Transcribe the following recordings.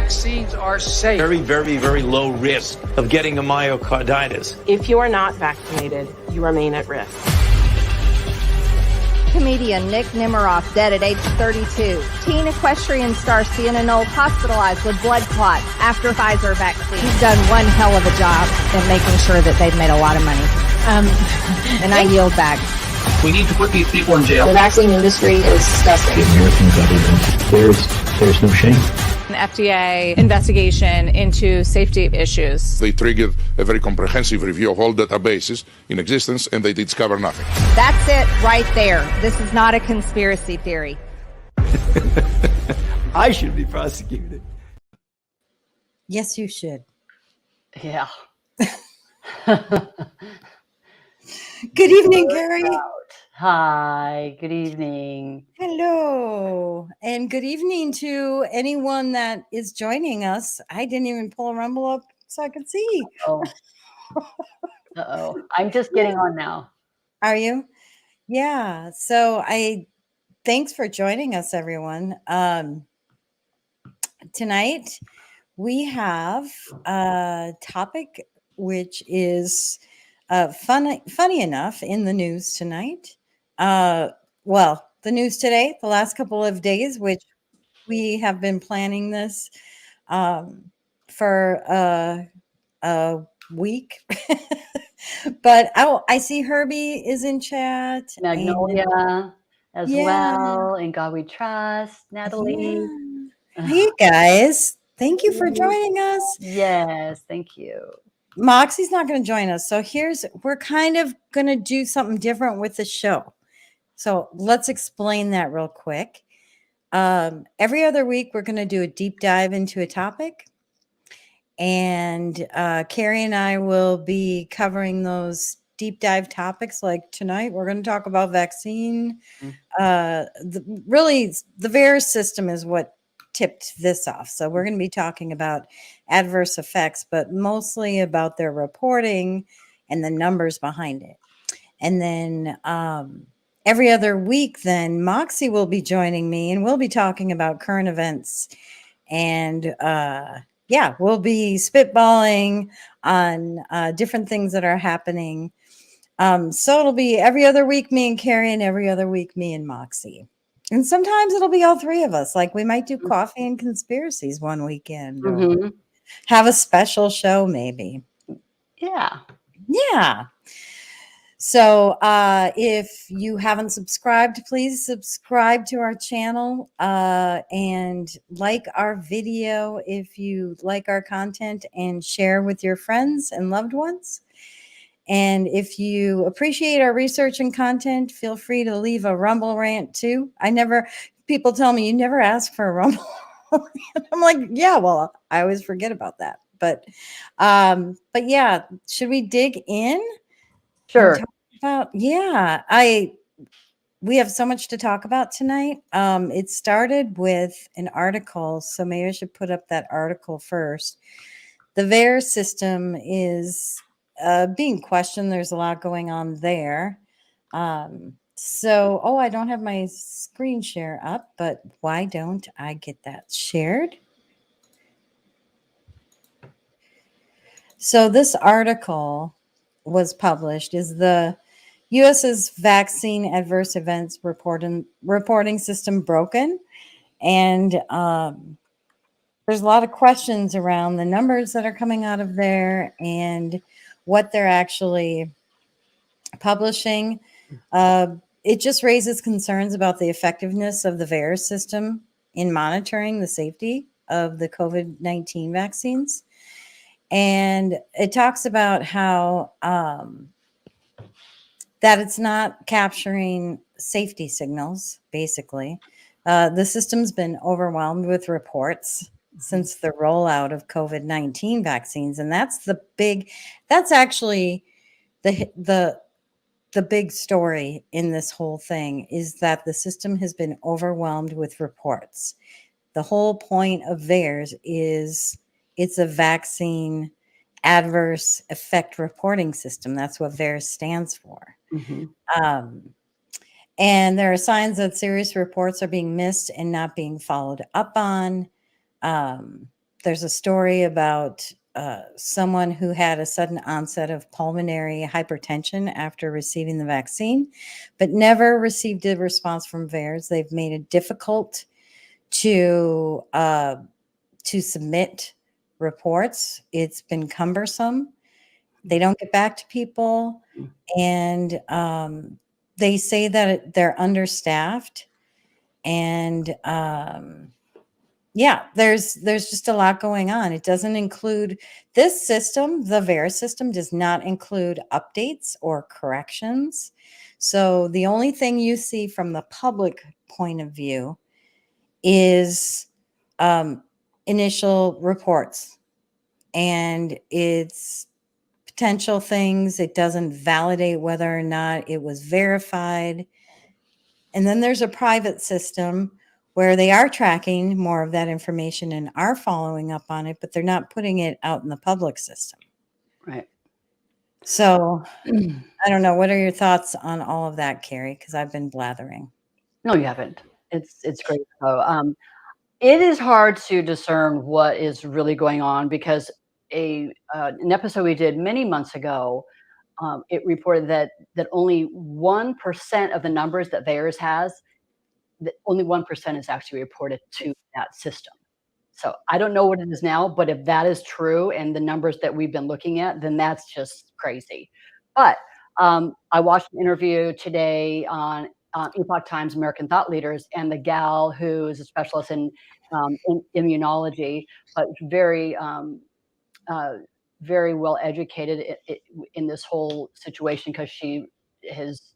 vaccines are safe. Very, very, very low risk of getting a myocarditis. If you are not vaccinated, you remain at risk. Comedian Nick Nemiroff dead at age 32. Teen equestrian star Sienna Knowles hospitalized with blood clots after Pfizer vaccine. He's done one hell of a job in making sure that they've made a lot of money. And I yield back. We need to put these people in jail. The vaccine industry is disgusting. The American government, there's no shame. An FDA investigation into safety issues. They triggered a very comprehensive review of all databases in existence, and they discovered nothing. That's it right there. This is not a conspiracy theory. I should be prosecuted. Yes, you should. Yeah. Good evening, Carrie. Hi, good evening. Hello. And good evening to anyone that is joining us. I didn't even pull a rumble up so I could see. Oh. Uh-oh. I'm just getting on now. Are you? Yeah. So thanks for joining us, everyone. Tonight we have a topic which is funny enough in the news tonight. Well, the news today, the last couple of days, which we have been planning this for a week. But I see Herbie is in chat. Magnolia as well. In God We Trust. Natalie. Yeah. Hey, guys. Thank you for joining us. Yes, thank you. Moxie's not going to join us. So we're kind of going to do something different with the show. So let's explain that real quick. Every other week, we're going to do a deep dive into a topic. And Carrie and I will be covering those deep dive topics. Like tonight, we're going to talk about vaccine. Really, the VAERS system is what tipped this off. So we're going to be talking about adverse effects, but mostly about their reporting and the numbers behind it. And then every other week, then Moxie will be joining me and we'll be talking about current events. And we'll be spitballing on different things that are happening. So it'll be every other week, me and Carrie, and every other week, me and Moxie. And sometimes it'll be all three of us. Like we might do coffee and conspiracies one weekend. Or have a special show, maybe. Yeah. Yeah. So if you haven't subscribed, please subscribe to our channel and like our video if you like our content, and share with your friends and loved ones. And if you appreciate our research and content, feel free to leave a Rumble rant too. People tell me you never ask for a Rumble. I'm like, yeah, well, I always forget about that. But yeah, should we dig in? Sure. We have so much to talk about tonight. It started with an article, so maybe I should put up that article first. The VAERS system is being questioned. There's a lot going on there. I don't have my screen share up, but why don't I get that shared? So this article was published. Is the U.S.'s vaccine adverse events reporting system broken? And there's a lot of questions around the numbers that are coming out of there and what they're actually publishing. It just raises concerns about the effectiveness of the VAERS system in monitoring the safety of the COVID-19 vaccines. And it talks about how that it's not capturing safety signals, basically. The system's been overwhelmed with reports since the rollout of COVID-19 vaccines. And that's actually the big story in this whole thing, is that the system has been overwhelmed with reports. The whole point of VAERS is it's a vaccine adverse effect reporting system. That's what VAERS stands for. And there are signs that serious reports are being missed and not being followed up on. there's a story about someone who had a sudden onset of pulmonary hypertension after receiving the vaccine, but never received a response from VAERS. They've made it difficult to submit reports. It's been cumbersome. They don't get back to people, and they say that they're understaffed, and yeah, there's just a lot going on. It doesn't include this system. The VAERS system does not include updates or corrections. So the only thing you see from the public point of view is initial reports, and it's potential things. It doesn't validate whether or not it was verified. And then there's a private system where they are tracking more of that information and are following up on it, but they're not putting it out in the public system. Right. So I don't know. What are your thoughts on all of that, Carrie? Because I've been blathering. No, you haven't. It's great though. It is hard to discern what is really going on because an episode we did many months ago, it reported that only 1% of the numbers that VAERS has, that only 1% is actually reported to that system. So I don't know what it is now, but if that is true and the numbers that we've been looking at, then that's just crazy. But I watched an interview today on Epoch Times American Thought Leaders, and the gal who is a specialist in immunology, but very well educated in this whole situation because she has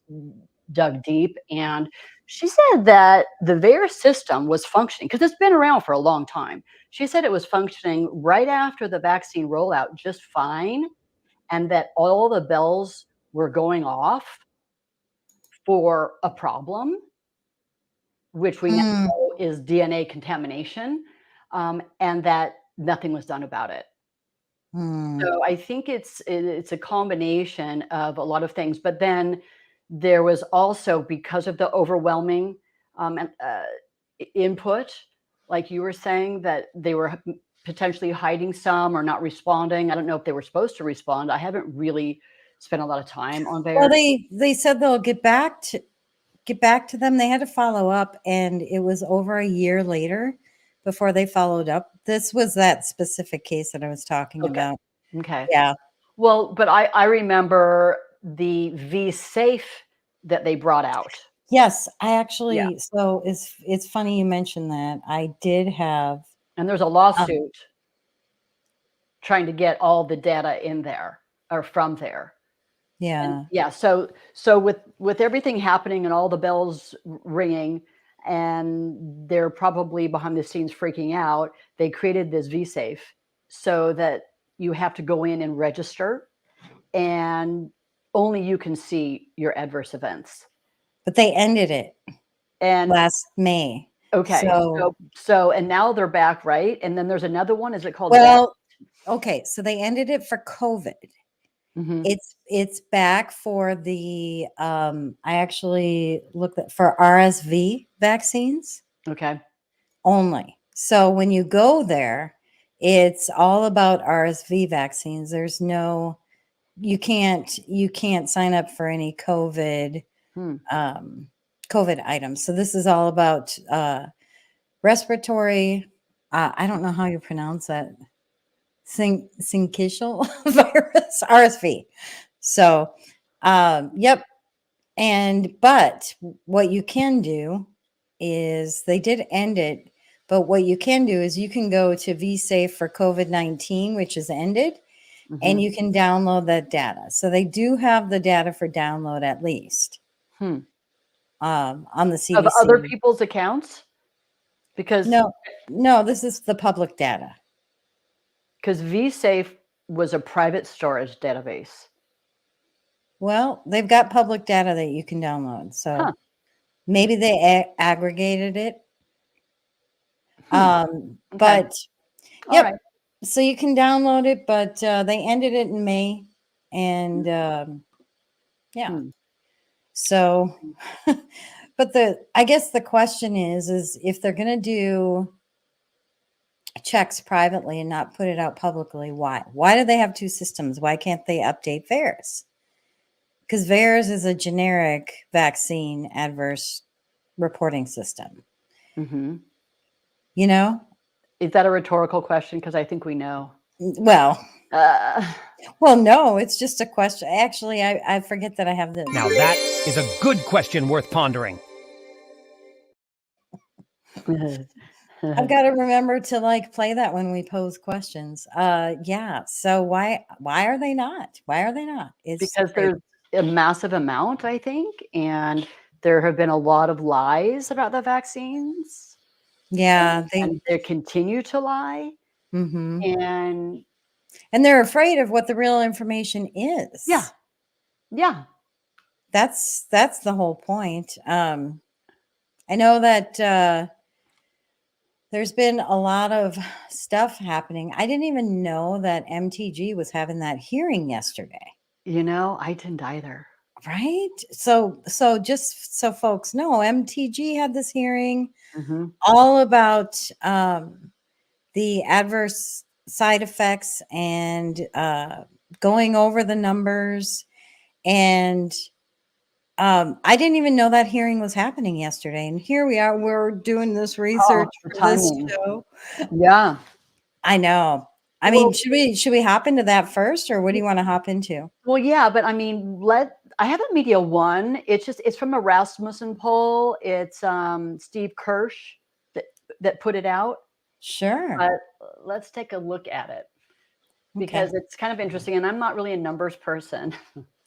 dug deep. And she said that the VAERS system was functioning because it's been around for a long time. She said it was functioning right after the vaccine rollout just fine, and that all the bells were going off for a problem, which we now know is DNA contamination, and that nothing was done about it. So I think it's a combination of a lot of things, but then there was also, because of the overwhelming input, like you were saying, that they were potentially hiding some or not responding. I don't know if they were supposed to respond. I haven't really spent a lot of time on VAERS. Well, they said they'll get back to them. They had to follow up, and it was over a year later before they followed up. This was that specific case that I was talking about. Okay. Yeah. Well, but I remember the V-Safe that they brought out. Yes, I actually. So it's funny you mentioned that. I did have, and there's a lawsuit trying to get all the data in there or from there. Yeah. And yeah. So with everything happening and all the bells ringing, and they're probably behind the scenes freaking out, they created this V-Safe so that you have to go in and register, and only you can see your adverse events. But they ended it last May. Okay. So and now they're back, right? And then there's another one. Is it called? Well, okay. So they ended it for COVID. Mm-hmm. It's back for the I actually looked at for RSV vaccines. Okay. Only. So when you go there, it's all about RSV vaccines. There's no, you can't sign up for any COVID COVID items. So this is all about respiratory. I don't know how you pronounce that. Syncytial virus, RSV. So, yep. But what you can do is they did end it. But what you can do is you can go to VSafe for COVID-19, which is ended, and you can download that data. So they do have the data for download at least on the CDC. Of other people's accounts? Because no, this is the public data. Because VSafe was a private storage database. Well, they've got public data that you can download. So maybe they aggregated it. But yep. Right. So you can download it, but they ended it in May. And yeah. So but I guess the question is if they're going to do checks privately and not put it out publicly. Why? Why do they have two systems? Why can't they update VAERS? Because VAERS is a generic vaccine adverse reporting system. Mm-hmm. You know? Is that a rhetorical question? Because I think we know. Well, Uh, no, it's just a question. Actually, I forget that I have this. Now that is a good question worth pondering. I've got to remember to like play that when we pose questions. Yeah. So why are they not? Why are they not? It's because there's a massive amount, I think, and there have been a lot of lies about the vaccines. yeah, and they continue to lie, mm-hmm. and they're afraid of what the real information is. Yeah. That's the whole point. I know that there's been a lot of stuff happening. I didn't even know that MTG was having that hearing yesterday. I didn't either. Right? So just so folks know, MTG had this hearing all about the adverse side effects and going over the numbers. And I didn't even know that hearing was happening yesterday. And here we are, we're doing this research for this show. Yeah. I know. I mean, should we hop into that first, or what do you want to hop into? Well, yeah, but I mean, I have a media one. It's from a Rasmussen poll. It's Steve Kirsch that put it out. Sure. Let's take a look at it because it's kind of interesting. And I'm not really a numbers person.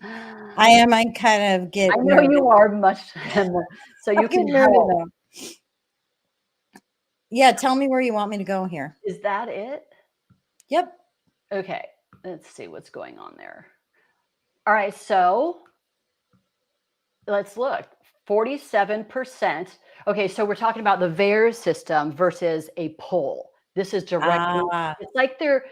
I am. I kind of get. I know you are much. So you can help. Yeah, tell me where you want me to go here. Is that it? Yep. Okay, let's see what's going on there. All right, so let's look. 47%. Okay, so we're talking about the VAERS system versus a poll. This is directly. It's like they're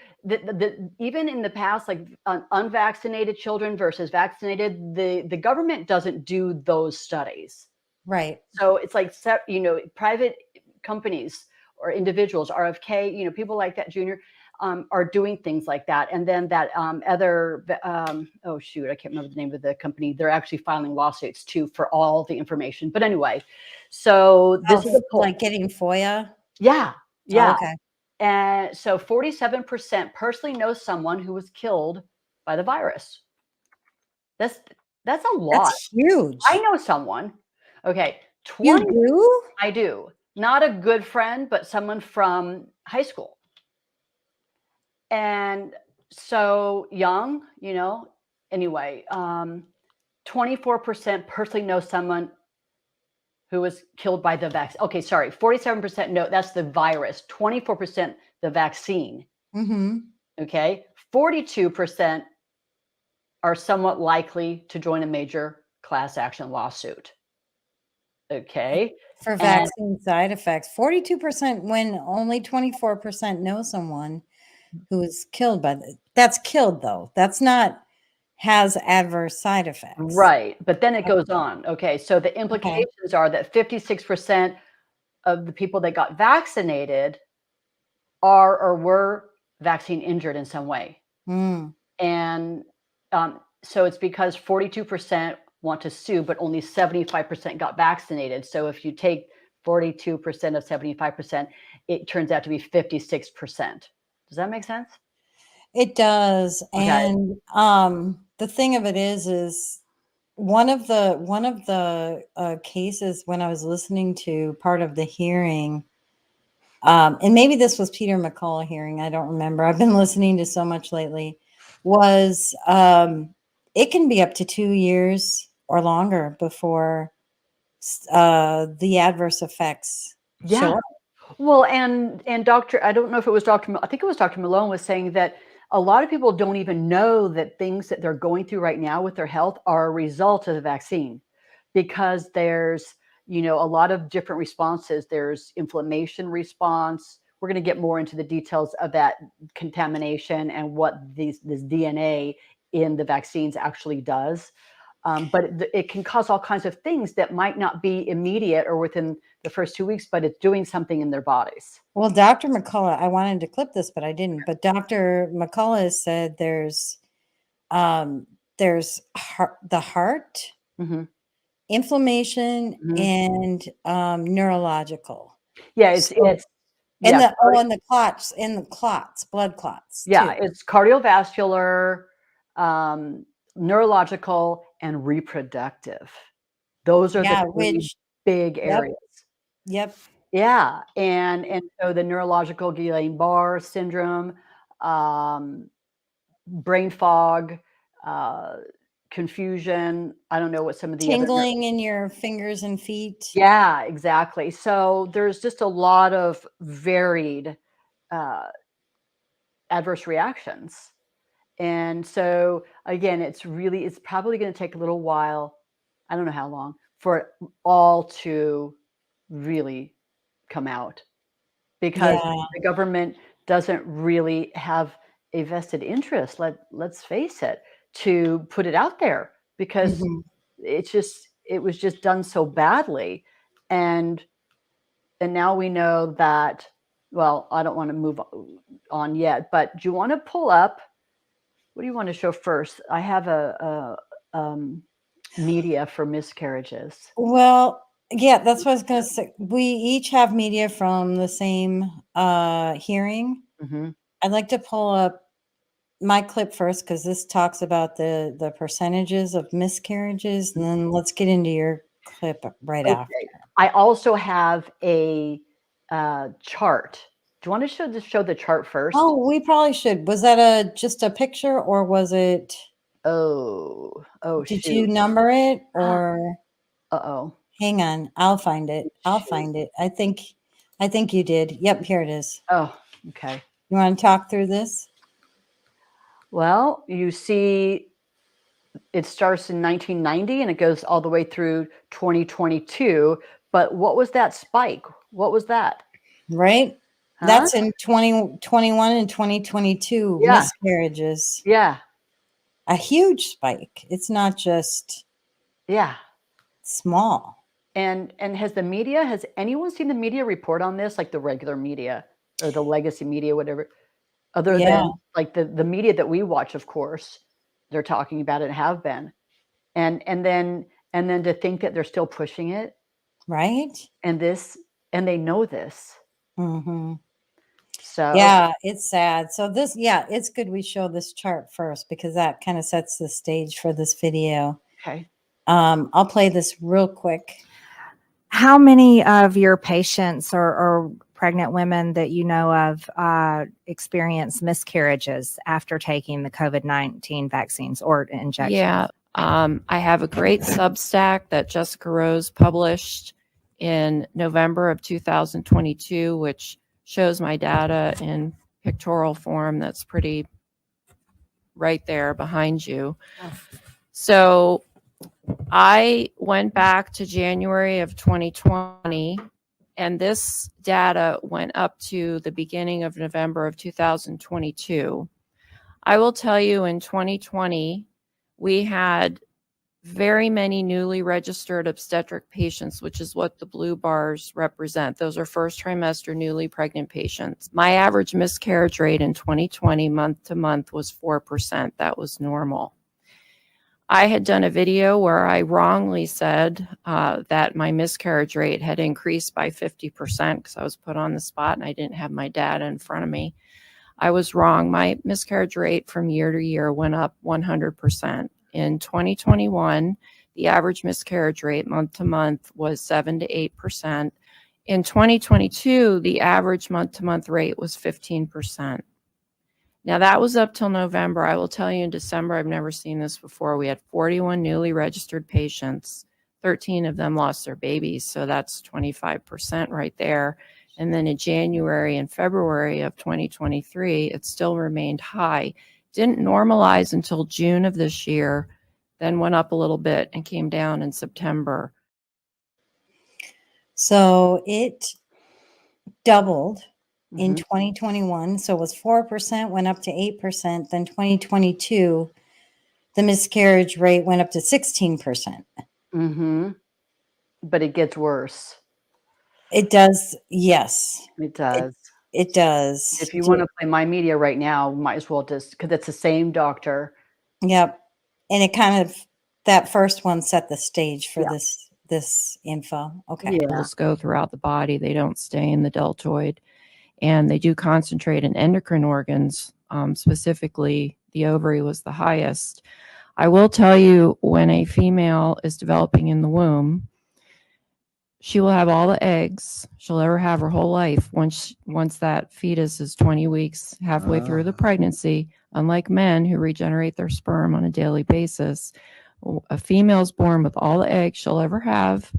even in the past, like unvaccinated children versus vaccinated. The government doesn't do those studies, right? So it's like private companies or individuals, RFK, people like that, Junior. Are doing things like that. And then that other, oh shoot, I can't remember the name of the company. They're actually filing lawsuits too for all the information. But anyway, so this is like getting FOIA. Yeah. Yeah. Oh, okay. And so 47% personally know someone who was killed by the virus. That's a lot. That's huge. I know someone. Okay. You do? I do. Not a good friend, but someone from high school. And so young, anyway, 24% personally know someone who was killed by the vaccine. Okay, sorry, 47% know that's the virus, 24% the vaccine. Mm-hmm. Okay, 42% are somewhat likely to join a major class action lawsuit. Okay. For vaccine side effects, 42% when only 24% know someone who was killed by that's killed though. That's not has adverse side effects. Right. But then it goes on. Okay. So the implications are that 56% of the people that got vaccinated are or were vaccine injured in some way. And so it's because 42% want to sue, but only 75% got vaccinated. So if you take 42% of 75%, it turns out to be 56%. Does that make sense? It does. Okay. And the thing of it is one of the cases when I was listening to part of the hearing, and maybe this was Peter McCullough hearing, I don't remember. I've been listening to so much lately, was it can be up to 2 years or longer before the adverse effects show up. Well, and Dr. I don't know if it was Dr. I think it was Dr. Malone was saying that a lot of people don't even know that things that they're going through right now with their health are a result of the vaccine, because there's, a lot of different responses. There's inflammation response. We're going to get more into the details of that contamination and what this DNA in the vaccines actually does. But it can cause all kinds of things that might not be immediate or within the first 2 weeks, but it's doing something in their bodies. Well, Dr. McCullough, I wanted to clip this, but I didn't. But Dr. McCullough said there's the heart, inflammation, and neurological. Yeah, it's and yeah, the clots, blood clots. yeah, too. it's cardiovascular, neurological, and reproductive. Those are the three big areas. Yep. Yeah, and so the neurological Guillain-Barre syndrome, brain fog, confusion. I don't know what some of the tingling in your fingers and feet. Yeah, exactly. So there's just a lot of varied adverse reactions. And so again, it's probably going to take a little while. I don't know how long for it all to really come out, because the government doesn't really have a vested interest, let's face it, to put it out there, because it was just done so badly. And now we know that, well, I don't want to move on yet, but do you want to pull up, what do you want to show first? I have a media for miscarriages. Well, yeah, that's what I was going to say. We each have media from the same hearing. I'd like to pull up my clip first, because this talks about the percentages of miscarriages, and then let's get into your clip right after. I also have a chart. Do you want to show the chart first? Oh, we probably should. Was that just a picture, or was it? Oh, did you number it, or? Uh-oh. Hang on, I'll find it. I'll find it. I think you did. Yep, here it is. Oh, okay. You want to talk through this? Well, you see, it starts in 1990 and it goes all the way through 2022. But what was that spike? What was that? Right? Huh? That's in 2021 and 2022 miscarriages. Yeah. A huge spike. It's not just small. And has anyone seen the media report on this, like the regular media or the legacy media, whatever, other than like the media that we watch? Of course, they're talking about it and have been. And then to think that they're still pushing it. Right. And they know this. So yeah, it's sad. So this, it's good we show this chart first, because that kind of sets the stage for this video. Okay. I'll play this real quick. How many of your patients or pregnant women that you know of experience miscarriages after taking the COVID-19 vaccines or injections? Yeah, I have a great Substack that Jessica Rose published in November of 2022, which shows my data in pictorial form. That's pretty right there behind you. So I went back to January of 2020, and this data went up to the beginning of November of 2022. I will tell you, in 2020, we had very many newly registered obstetric patients, which is what the blue bars represent. Those are first trimester newly pregnant patients. My average miscarriage rate in 2020 month to month was 4%. That was normal. I had done a video where I wrongly said that my miscarriage rate had increased by 50% because I was put on the spot and I didn't have my data in front of me. I was wrong. My miscarriage rate from year to year went up 100%. In 2021, the average miscarriage rate month to month was 7 to 8%. In 2022, the average month to month rate was 15%. Now that was up till November. I will tell you, in December, I've never seen this before. We had 41 newly registered patients. 13 of them lost their babies. So that's 25% right there. And then in January and February of 2023, it still remained high. Didn't normalize until June of this year, then went up a little bit and came down in September. So it doubled in 2021. So it was 4%, went up to 8%. Then 2022, the miscarriage rate went up to 16%. But it gets worse. It does. Yes, It does. It does. If you want to play My Media right now, might as well just, because it's the same doctor. Yep. And it kind of, that first one set the stage for this info. Okay. Just go throughout the body. They don't stay in the deltoid. And they do concentrate in endocrine organs, specifically the ovary was the highest. I will tell you, when a female is developing in the womb, she will have all the eggs she'll ever have her whole life once that fetus is 20 weeks, halfway through the pregnancy. Unlike men who regenerate their sperm on a daily basis, a female is born with all the eggs she'll ever have,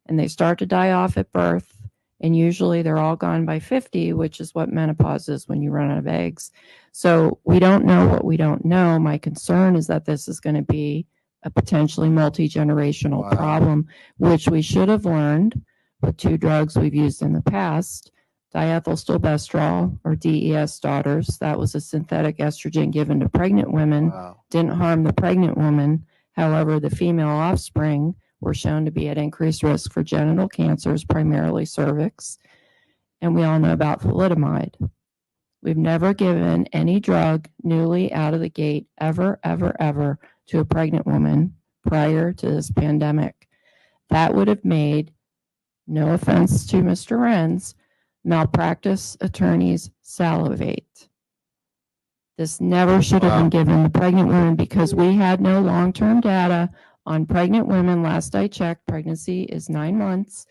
and they start to die off at birth. And usually they're all gone by 50, which is what menopause is when you run out of eggs. So we don't know what we don't know. My concern is that this is going to be a potentially multi-generational problem, which we should have learned with 2 drugs we've used in the past, diethylstilbestrol, or DES daughters. That was a synthetic estrogen given to pregnant women, didn't harm the pregnant woman. However, the female offspring were shown to be at increased risk for genital cancers, primarily cervix. And we all know about thalidomide. We've never given any drug newly out of the gate ever to a pregnant woman prior to this pandemic. That would have made, no offense to Mr. Renz, malpractice attorneys salivate. This never should have been given to pregnant women because we had no long-term data on pregnant women. Last I checked, pregnancy is 9 months.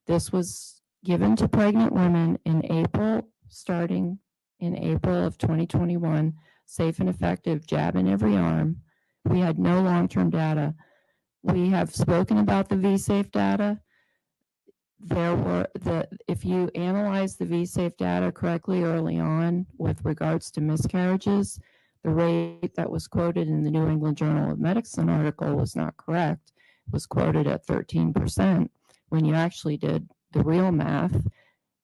This was given to pregnant women in April, starting in April of 2021, safe and effective, jab in every arm. We had no long-term data. We have spoken about the VSafe data. If you analyze the VSafe data correctly early on with regards to miscarriages, the rate that was quoted in the New England Journal of Medicine article was not correct. It was quoted at 13%. When you actually did the real math,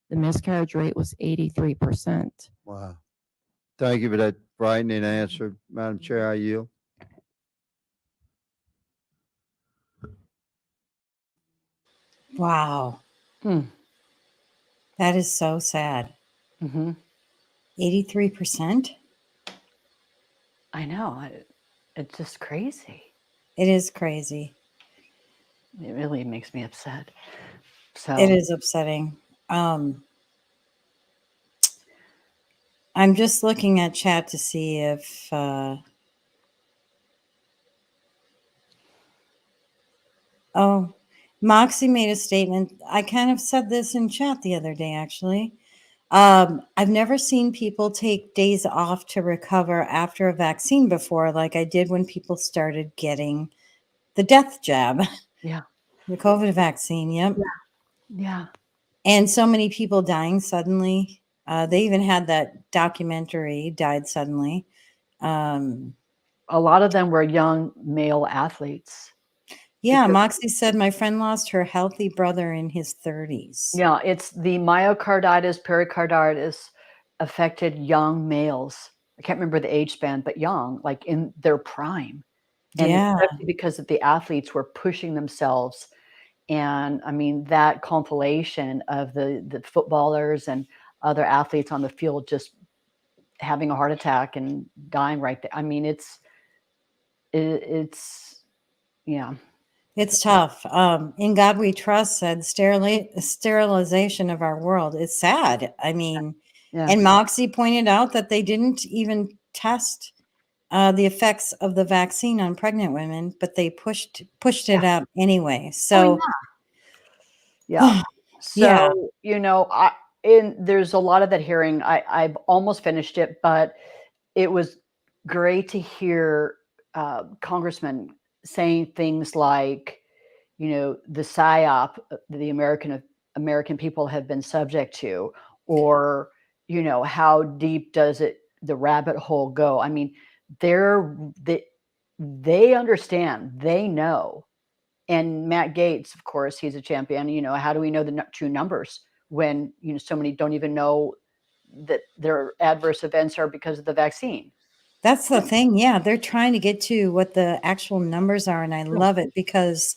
the miscarriage rate was 83%. Wow. Thank you for that brightening answer, Madam Chair. I yield. Wow. That is so sad. 83%? I know. It's just crazy. It is crazy. It really makes me upset. So it is upsetting. I'm just looking at chat to see if Moxie made a statement. I kind of said this in chat the other day, actually. I've never seen people take days off to recover after a vaccine before, like I did when people started getting the death jab. Yeah. The COVID vaccine. Yep. Yeah. And so many people dying suddenly. They even had that documentary, Died Suddenly. A lot of them were young male athletes. Yeah, Moxie said, my friend lost her healthy brother in his 30s. Yeah, it's the myocarditis, pericarditis affected young males. I can't remember the age span, but young, like in their prime. And especially because of the athletes were pushing themselves. And I mean, that compilation of the footballers and other athletes on the field just having a heart attack and dying right there. I mean, it's yeah. It's tough. In God We Trust said sterilization of our world is sad. I mean, and Moxie pointed out that they didn't even test the effects of the vaccine on pregnant women, but they pushed it out anyway. So, So, you know, there's a lot of that hearing. I've almost finished it, but it was great to hear congressmen saying things like, you know, the PSYOP the American people have been subject to, or, you know, how deep does the rabbit hole go? I mean, they understand, they know. And Matt Gaetz, of course, he's a champion. You know, how do we know the true numbers when, you know, so many don't even know that their adverse events are because of the vaccine? That's the thing. Yeah, they're trying to get to what the actual numbers are, and I love it because,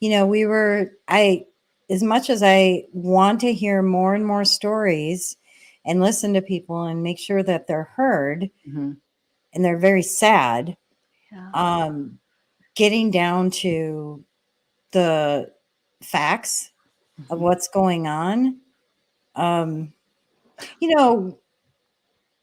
as much as I want to hear more and more stories and listen to people and make sure that they're heard, Mhm. and they're very sad, Yeah. getting down to the facts of what's going on. You know,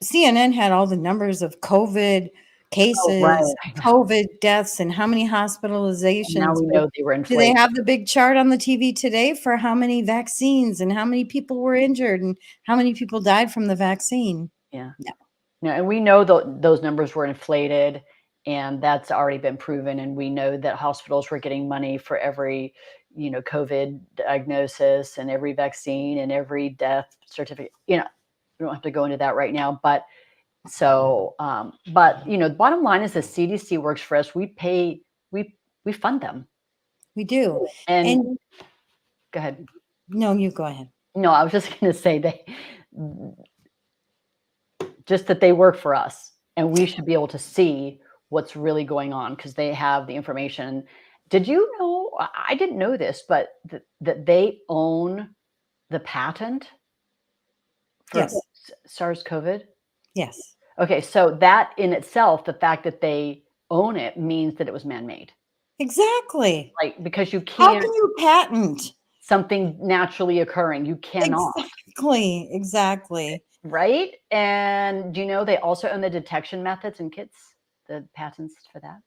CNN had all the numbers of COVID Oh, right. cases, I know. COVID deaths, and how many And now hospitalizations. we But know they were do they inflated. have the big chart on the TV today for how many vaccines and how many people were injured and how many people died from the vaccine? Yeah. No. No, and we know those numbers were inflated, and that's already been proven. And we know that hospitals were getting money for every, COVID diagnosis and every vaccine and every death certificate. We don't have to go into that right now, but the bottom line is the CDC works for us. We fund them. We do. And And go ahead. no, you go ahead. No, I was just going to say that they work for us, and we should be able to see what's really going on because they have the information. Did you know? I didn't know this, but that they own the patent for Yes. SARS-CoV? Yes. Okay, so that in itself, the fact that they own it means that it was man-made. Exactly. Like, because you How can't can you patent something naturally occurring. You cannot. Exactly. Right? And do you know they also own the detection methods and kits, the patents for that?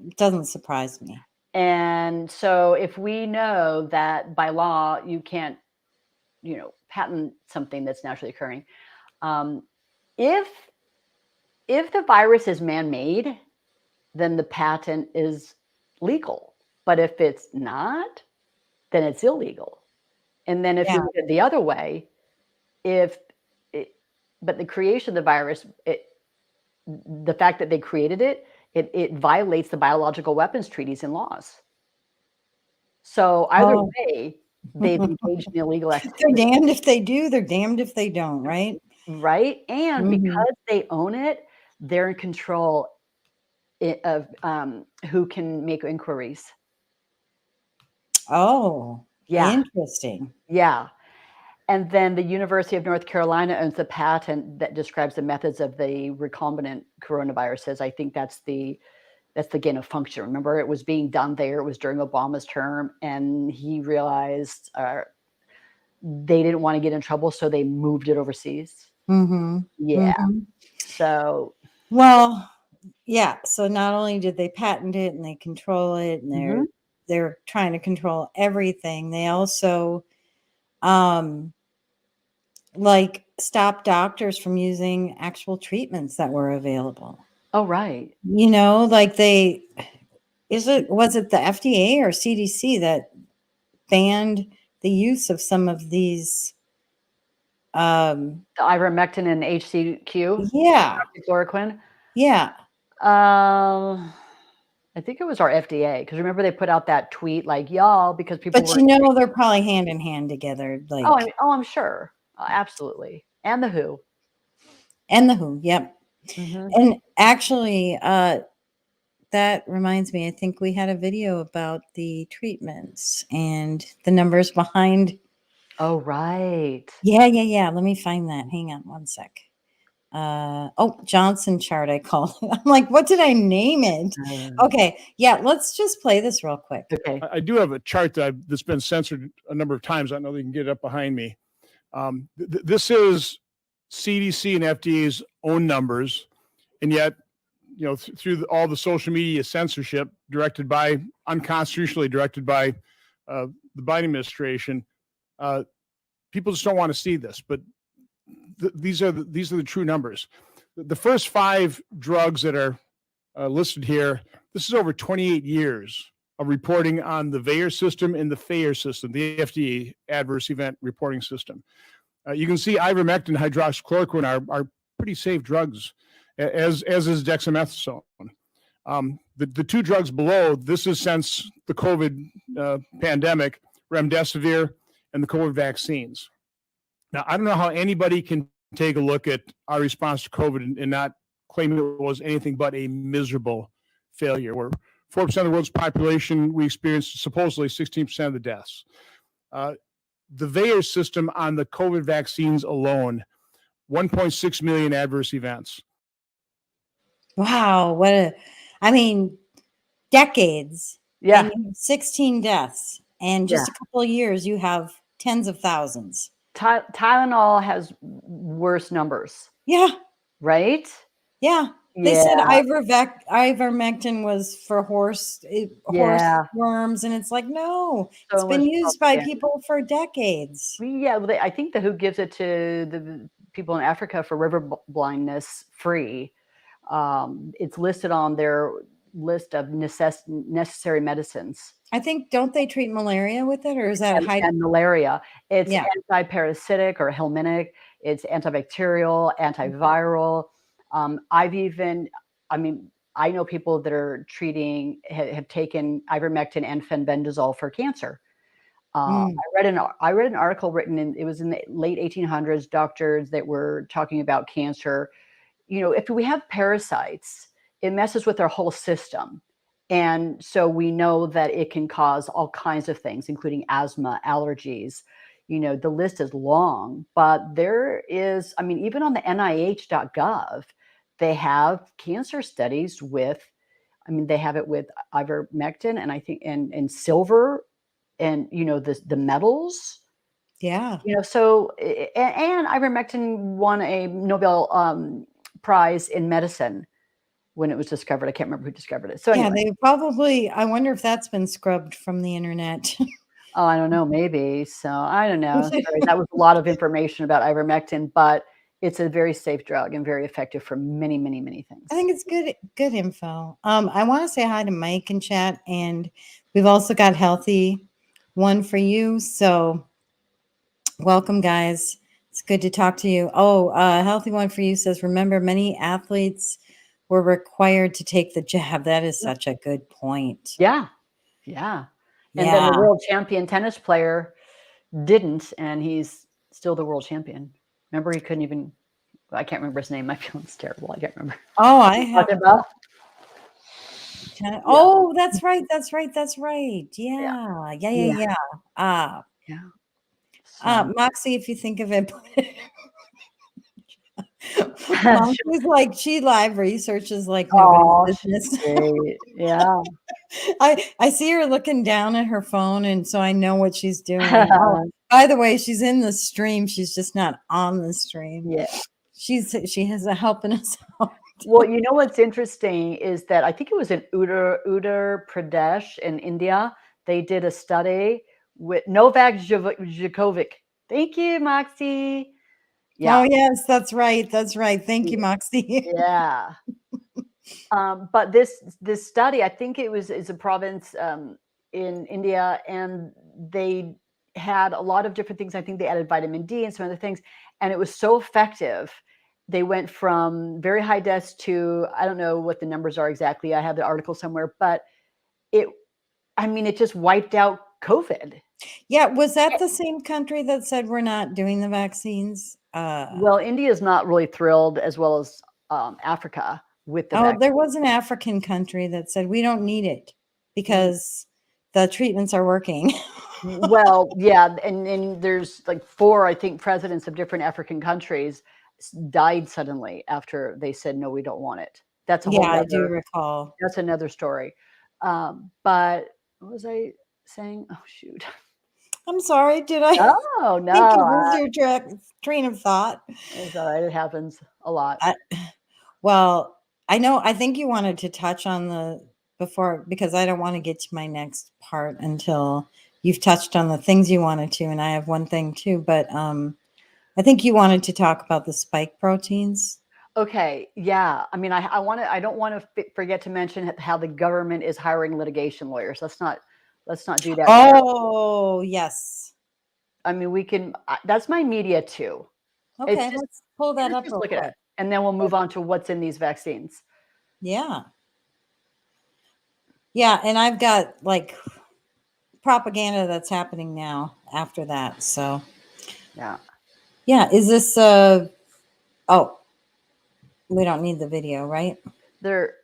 It doesn't surprise me. And so if we know that by law you can't, patent something that's naturally occurring, if the virus is man-made, then the patent is legal. But if it's not, then it's illegal. And then if you look at the other way, but the creation of the virus, the fact that they created it violates the biological weapons treaties and laws. So either way, they've engaged in illegal activity. They're damned if they do, they're damned if they don't, right? Right? And because they own it, they're in control of who can make inquiries. Oh, yeah. Interesting. Yeah. And then the University of North Carolina owns the patent that describes the methods of the recombinant coronaviruses. I think that's the gain of function. Remember, it was being done there. It was during Obama's term, and he realized they didn't want to get in trouble, so they moved it overseas. Yeah. So. Well, yeah. So not only did they patent it and they control it, and they're trying to control everything. They also, stop doctors from using actual treatments that were available. Oh, right. Was it the FDA or CDC that banned the use of some of these? The ivermectin and HCQ? Yeah. Chloroquine? Yeah. I think it was our FDA, because remember they put out that tweet like, y'all, because people But they're probably hand in hand together. I'm sure. Absolutely. And the WHO. Yep. And actually, that reminds me, I think we had a video about the treatments and the numbers behind. Oh, right. Yeah. Let me find that. Hang on one sec. Johnson chart, I call it. I'm like, what did I name it? Okay. Yeah. Let's just play this real quick. Okay. I do have a chart that's been censored a number of times. I know they can get it up behind me. This is CDC and FDA's own numbers, and yet, through all the social media censorship unconstitutionally directed by the Biden administration, people just don't want to see this. But these are the true numbers. The first 5 drugs that are listed here, this is over 28 years of reporting on the VAERS system and the VAERS system, the FDA adverse event reporting system. You can see ivermectin and hydroxychloroquine are pretty safe drugs, as is dexamethasone. The 2 drugs below, this is since the COVID pandemic, remdesivir and the COVID vaccines. Now, I don't know how anybody can take a look at our response to COVID and not claim it was anything but a miserable failure. Where 4% of the world's population, we experienced supposedly 16% of the deaths. The VAERS system on the COVID vaccines alone, 1.6 million adverse events. Wow. I mean, decades. Yeah. And you have 16 deaths. And just a couple of years, you have tens of thousands. Tylenol has worse numbers. Yeah. Right? Yeah. They said ivermectin was for horse worms, and it's like, no, it's been used by people for decades. Yeah, well, I think the WHO gives it to the people in Africa for river blindness free. It's listed on their list of necessary medicines. I think, don't they treat malaria with it, or is that and malaria? It's anti-parasitic or helminic. It's antibacterial, antiviral. I know people that are treating, have taken ivermectin and fenbendazole for cancer. I read an article written it was in the late 1800s, doctors that were talking about cancer. You know, if we have parasites, it messes with our whole system. And so we know that it can cause all kinds of things, including asthma, allergies. You know, the list is long, but there is, I mean, even on the NIH.gov, they have cancer studies with, they have it with ivermectin and I think, and silver and, you know, the metals. Yeah. You know, so, and ivermectin won a Nobel Prize in medicine when it was discovered. I can't remember who discovered it. So anyway. They probably, I wonder if that's been scrubbed from the internet. Oh, I don't know, maybe. So I don't know. Sorry, that was a lot of information about ivermectin, but it's a very safe drug and very effective for many, many, many things. I think it's good info. I want to say hi to Mike in chat, and we've also got Healthy One for you. So welcome, guys. It's good to talk to you. Oh, Healthy One for you says, remember, many athletes were required to take the jab. That is such a good point. Yeah. Yeah. And then the world champion tennis player didn't, and he's still the world champion. Remember, he couldn't even, I can't remember his name. My feeling's terrible. I can't remember. Oh, I have. Oh, that's right. Yeah. Moxie, if you think of it. Moxie's like, she live researches like nobody's business. Yeah. I see her looking down at her phone, and so I know what she's doing. By the way, she's in the stream. She's just not on the stream. Yeah. She has a helping us out. Well, you know what's interesting is that I think it was in Uttar Pradesh in India. They did a study with Novak Djokovic. Thank you, Moxie. Yeah. Oh, yes, that's right. Thank you, Moxie. Yeah. But this study, I think is a province in India, and they had a lot of different things. I think they added vitamin D and some other things, and it was so effective. They went from very high deaths to, I don't know what the numbers are exactly. I have the article somewhere, but it just wiped out COVID. Yeah. Was that the same country that said we're not doing the vaccines? Well, India is not really thrilled, as well as Africa, with the vaccine. There was an African country that said we don't need it because the treatments are working. Well, yeah. And there's like 4, I think, presidents of different African countries died suddenly after they said, no, we don't want it. That's a whole I do recall. That's another story. But what was I saying? Oh, shoot. I'm sorry. Did I? Oh, no. Think you lose your train of thought? It's all right. It happens a lot. Well, I think you wanted to touch on before, because I don't want to get to my next part until you've touched on the things you wanted to. And I have one thing too, but I think you wanted to talk about the spike proteins. Okay. Yeah. I mean, I don't want to forget to mention how the government is hiring litigation lawyers. Let's not do that. Oh, yes. I mean, that's my media too. Okay. Let's pull that up. Look at it. And then we'll move on to what's in these vaccines. Yeah. Yeah. And I've got like propaganda that's happening now after that. So yeah. Yeah. Is this, We don't need the video, right? They're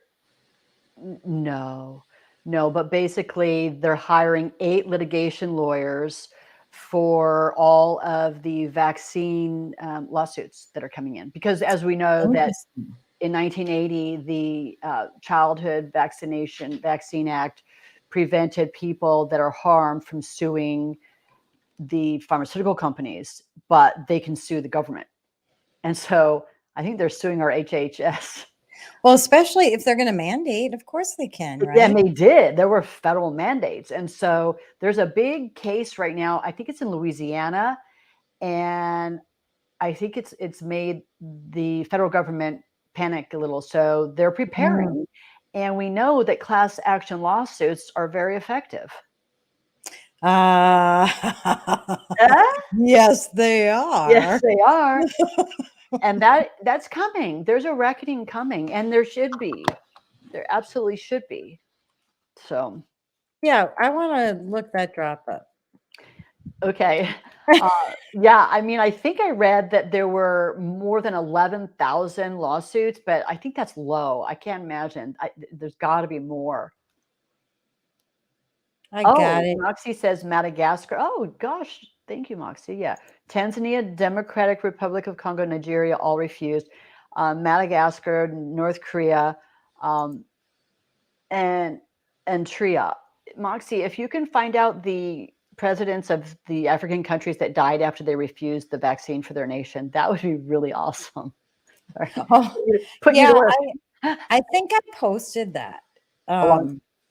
no, but basically they're hiring 8 litigation lawyers for all of the vaccine lawsuits that are coming in. Because as we know that in 1980, the Childhood Vaccine Act prevented people that are harmed from suing the pharmaceutical companies, but they can sue the government. And so I think they're suing our HHS. Well, especially if they're going to mandate, of course they can, right? And they did. There were federal mandates. And so there's a big case right now. I think it's in Louisiana. And I think it's made the federal government panic a little. So they're preparing. And we know that class action lawsuits are very effective. Yes, they are. Yes, they are. And that's coming. There's a reckoning coming, and there should be. There absolutely should be. So, yeah, I want to look that drop up. Okay. Yeah, I mean, I think I read that there were more than 11,000 lawsuits, but I think that's low. I can't imagine. There's got to be more. I got it. Moxie says Madagascar. Oh, gosh. Thank you, Moxie. Yeah. Tanzania, Democratic Republic of Congo, Nigeria, all refused. Madagascar, North Korea, and Tria. Moxie, if you can find out the presidents of the African countries that died after they refused the vaccine for their nation, that would be really awesome. Yeah, I think I posted that.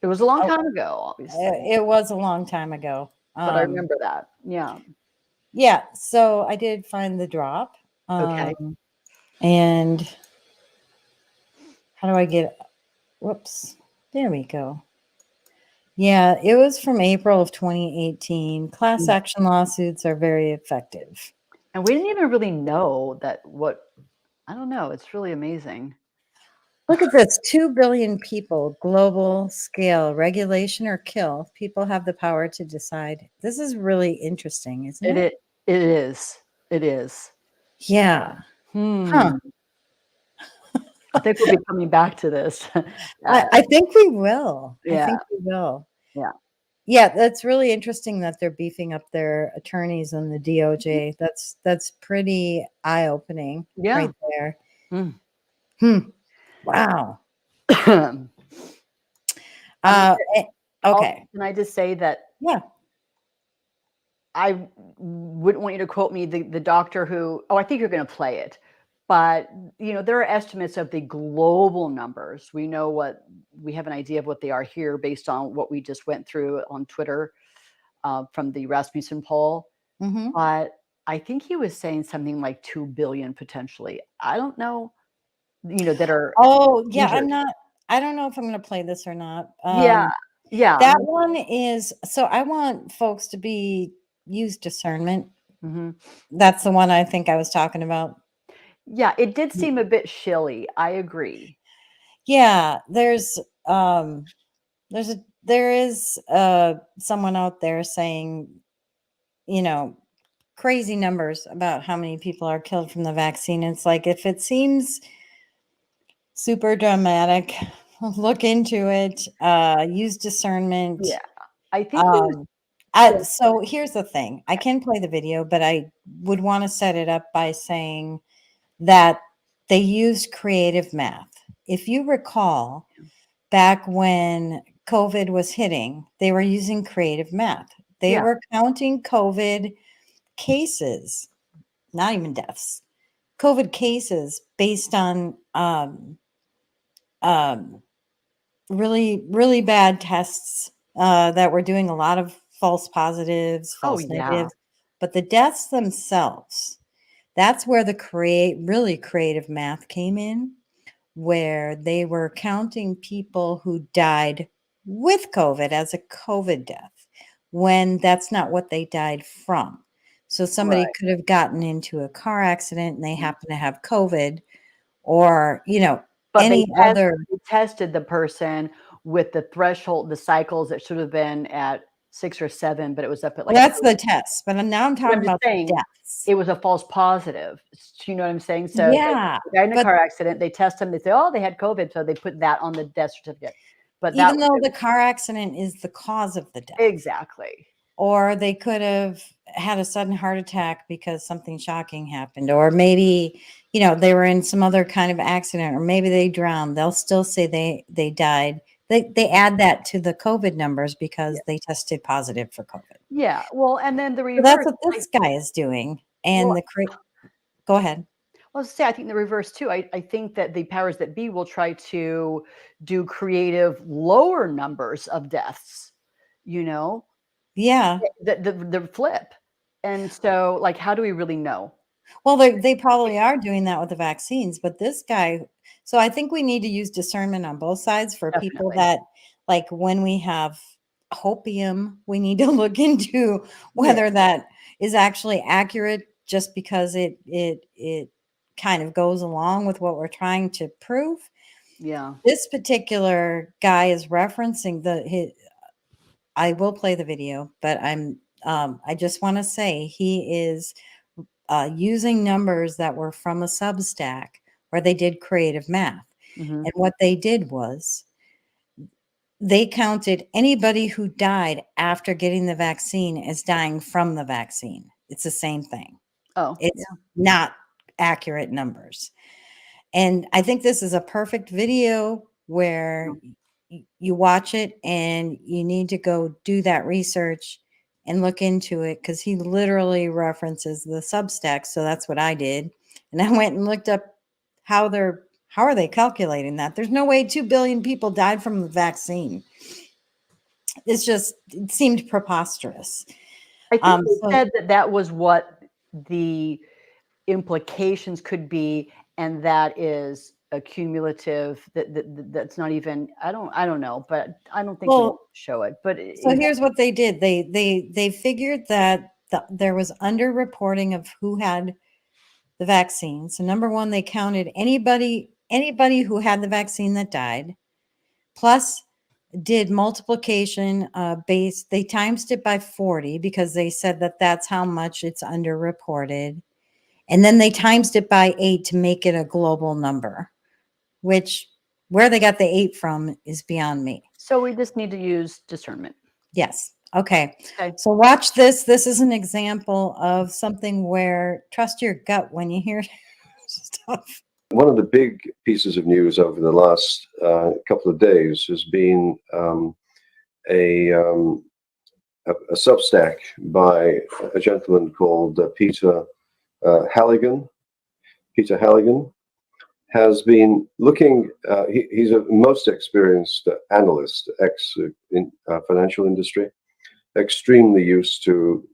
It was a long time ago, obviously. It was a long time ago. But I remember that. Yeah. Yeah. So I did find the drop. Okay. And how do I get, whoops, there we go. Yeah, it was from April of 2018. Class action lawsuits are very effective. And we didn't even really know that I don't know. It's really amazing. Look at this, 2 billion people, global scale, regulation or kill. People have the power to decide. This is really interesting, isn't it? It is. It is. Yeah. Huh. I think we'll be coming back to this. I think we will. Yeah. I think we will. Yeah. Yeah, that's really interesting that they're beefing up their attorneys and the DOJ. That's pretty eye-opening right there. Wow. Okay. Can I just say that? Yeah. I wouldn't want you to quote me the doctor who, I think you're going to play it. But, there are estimates of the global numbers. We have an idea of what they are here based on what we just went through on Twitter from the Rasmussen poll. But I think he was saying something like 2 billion potentially. I don't know, that are. Oh, yeah. I don't know if I'm going to play this or not. Yeah. That one is, so I want folks to use discernment. That's the one I think I was talking about. Yeah, it did seem a bit shilly. I agree. Yeah, there is someone out there saying, crazy numbers about how many people are killed from the vaccine. It's like, if it seems super dramatic, look into it, use discernment. Yeah, I think so here's the thing. I can play the video, but I would want to set it up by saying that they used creative math. If you recall, back when COVID was hitting, they were using creative math. They were counting COVID cases, not even deaths, COVID cases based on really, really bad tests that were doing a lot of false positives, false negatives. But the deaths themselves, that's where the really creative math came in, where they were counting people who died with COVID as a COVID death, when that's not what they died from. So somebody could have gotten into a car accident and they happen to have COVID, or, but any other. They tested the person with the threshold, the cycles that should have been at 6 or 7, but it was up at Well, like. that's the test, but now I'm But talking I'm just about the saying, deaths. it was a false positive. You know what I'm saying? So Yeah, the guy in a but car accident, they test him, they say, oh, they had COVID, so they put that on the death certificate. But that even though the car accident is the cause of the death. exactly. Or they could have had a sudden heart attack because something shocking happened, or maybe, you know, they were in some other kind of accident, or maybe they drowned. They'll still say they died. They add that to the COVID numbers because they tested positive for COVID. Yeah. Well, and then the So reverse. that's what this guy is doing. And Well, go ahead. Well, say I think the reverse too. I think that the powers that be will try to do creative lower numbers of deaths. You know, Yeah. the flip. And so, like, how do we really know? Well, they probably are doing that with the vaccines, but this guy, so I think we need to use discernment on both sides for people Definitely. that, like, when we have hopium, we need to look into whether that is actually accurate just because it kind of goes along with what we're trying to prove. Yeah. This particular guy is referencing I will play the video, but I just want to say he is using numbers that were from a Substack where they did creative math. Mhm. And what they did was they counted anybody who died after getting the vaccine as dying from the vaccine. It's the same thing. Oh, It's not accurate numbers. And I think this is a perfect video where you watch it and you need to go do that research and look into it, because he literally references the Substack. So that's what I did. And I went and looked up how are they calculating that? There's no way 2 billion people died from the vaccine. It seemed preposterous. I think they said that was what the implications could be, and that is a cumulative that's not even, I don't know, but I don't think we'll show it. But so here's what they did. They figured that there was underreporting of who had the vaccine. So number one, they counted anybody who had the vaccine that died, plus did multiplication based. They times it by 40 because they said that that's how much it's underreported. And then they times it by 8 to make it a global number, which where they got the 8 from is beyond me. So we just need to use discernment. Yes. Okay. So watch this. This is an example of something where trust your gut when you hear stuff. One of the big pieces of news over the last couple of days has been a Substack by a gentleman called Peter Halligan. Peter Halligan has been looking, he's a most experienced analyst, financial industry, extremely used to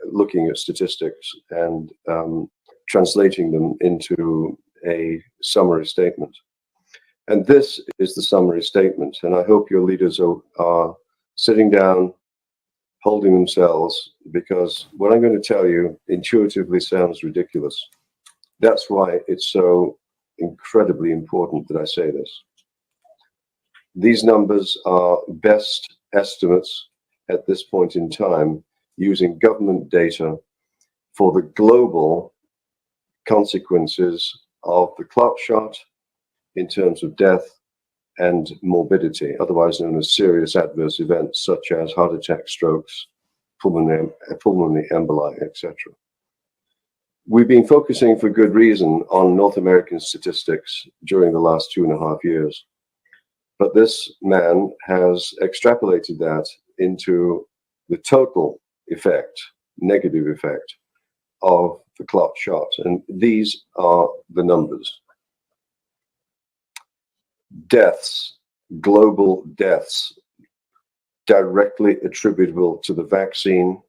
looking at statistics and translating them into a summary statement. And this is the summary statement. And I hope your leaders are sitting down, holding themselves, because what I'm going to tell you intuitively sounds ridiculous. That's why it's so incredibly important that I say this. These numbers are best estimates at this point in time using government data for the global consequences of the clot shot in terms of death and morbidity, otherwise known as serious adverse events such as heart attack, strokes, pulmonary emboli, etc. We've been focusing for good reason on North American statistics during the last 2.5 years. But this man has extrapolated that into the total effect, negative effect of the clot shot. And these are the numbers. Deaths, global deaths, directly attributable to the vaccine,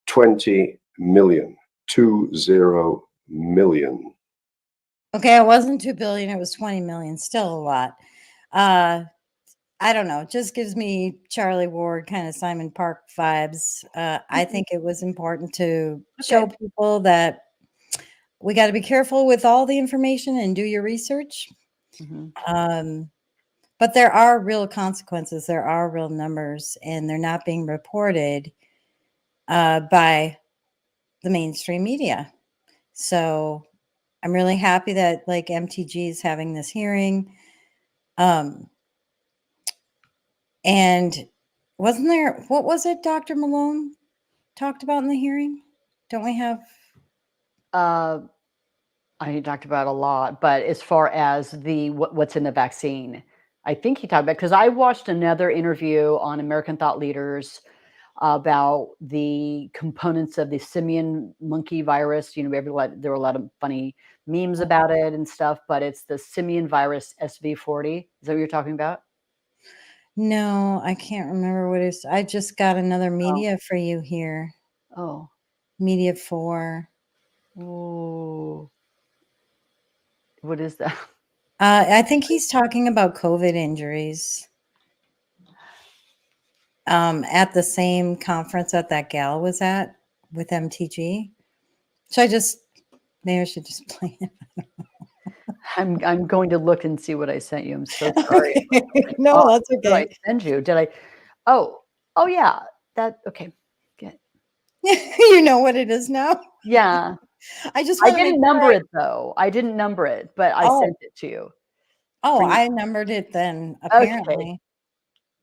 20 million, 20 million. Okay, it wasn't 2 billion, it was 20 million, still a lot. I don't know, it just gives me Charlie Ward kind of Simon Park vibes. I think it was important to show people that we got to be careful with all the information and do your research. But there are real consequences. There are real numbers, and they're not being reported by the mainstream media. So I'm really happy that like MTG is having this hearing. And wasn't there, what was it Dr. Malone talked about in the hearing? Don't we have? I talked about a lot, but as far as the what's in the vaccine, I think he talked about, because I watched another interview on American Thought Leaders about the components of the simian monkey virus. You know, there were a lot of funny memes about it and stuff, but it's the simian virus SV40. Is that what you're talking about? No, I can't remember what it is. I just got another media for you here. Oh. Media 4. Oh. What is that? I think he's talking about COVID injuries. At the same conference that gal was at with MTG. So maybe I should just play it. I'm going to look and see what I sent you. I'm so sorry. Okay. No, that's okay. What did I send you? Did I? Oh yeah. Okay. Good. You know what it is now? Yeah. I didn't number it though. I didn't number it, but I sent it to you. Oh, I numbered it then, apparently. Okay.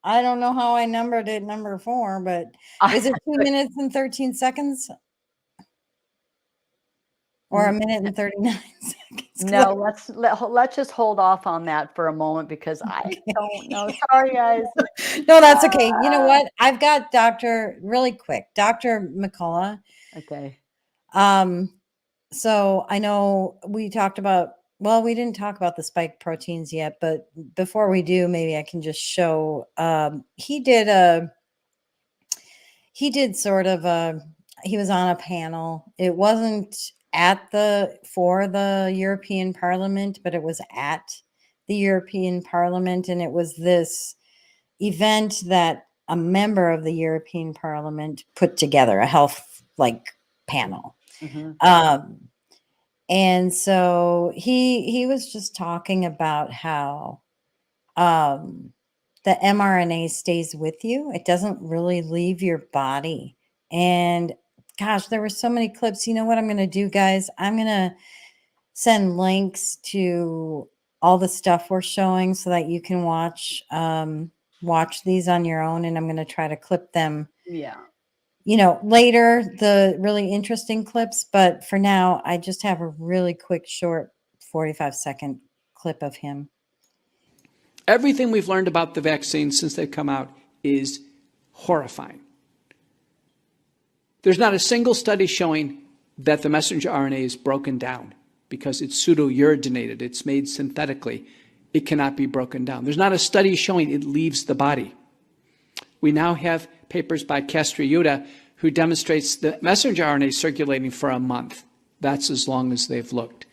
I don't know how I numbered it number 4, but is it 2 minutes and 13 seconds? Or 1 minute and 39 seconds? No, let's just hold off on that for a moment because I don't know. Sorry, guys. No, that's okay. You know what? I've got really quick, Dr. McCullough. Okay. So I know we talked about, well, we didn't talk about the spike proteins yet, but before we do, maybe I can just show, he was on a panel. It wasn't for the European Parliament, but it was at the European Parliament. And it was this event that a member of the European Parliament put together, a health panel. Mm-hmm. And so he was just talking about how the mRNA stays with you. It doesn't really leave your body. And gosh, there were so many clips. You know what I'm going to do, guys? I'm going to send links to all the stuff we're showing so that you can watch these on your own. And I'm going to try to clip them. Yeah. Later, the really interesting clips. But for now, I just have a really quick, short 45-second clip of him. Everything we've learned about the vaccines since they've come out is horrifying. There's not a single study showing that the messenger RNA is broken down because it's pseudo-uridinated. It's made synthetically. It cannot be broken down. There's not a study showing it leaves the body. We now have papers by Castriuta who demonstrates the messenger RNA circulating for a month. That's as long as they've looked.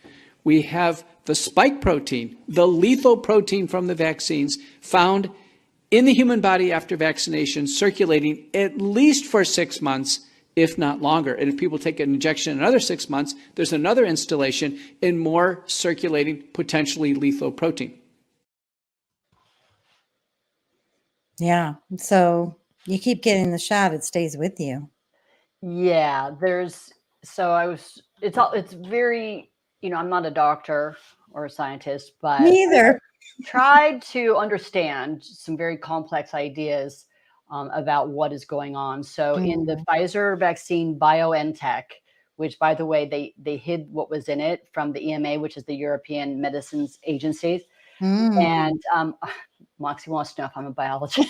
We have the spike protein, the lethal protein from the vaccines, found in the human body after vaccination, circulating at least for 6 months, if not longer. And if people take an injection another 6 months, there's another installation in more circulating, potentially lethal protein. Yeah. So you keep getting the shot, it stays with you. Yeah. It's very, I'm not a doctor or a scientist, but neither. Tried to understand some very complex ideas about what is going on. So in the Pfizer vaccine BioNTech, which by the way, they hid what was in it from the EMA, which is the European Medicines Agency. And Moxie wants to know if I'm a biologist.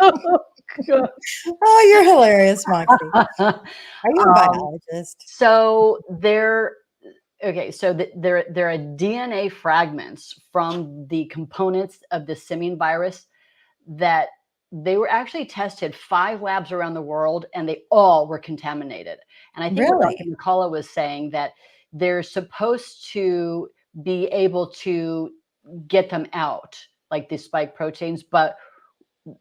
Oh, you're hilarious, Moxie. Are you a biologist? So there are DNA fragments from the components of the simian virus that they were actually tested 5 labs around the world, and they all were contaminated. And I think what Dr. McCullough was saying that they're supposed to be able to get them out, like the spike proteins, but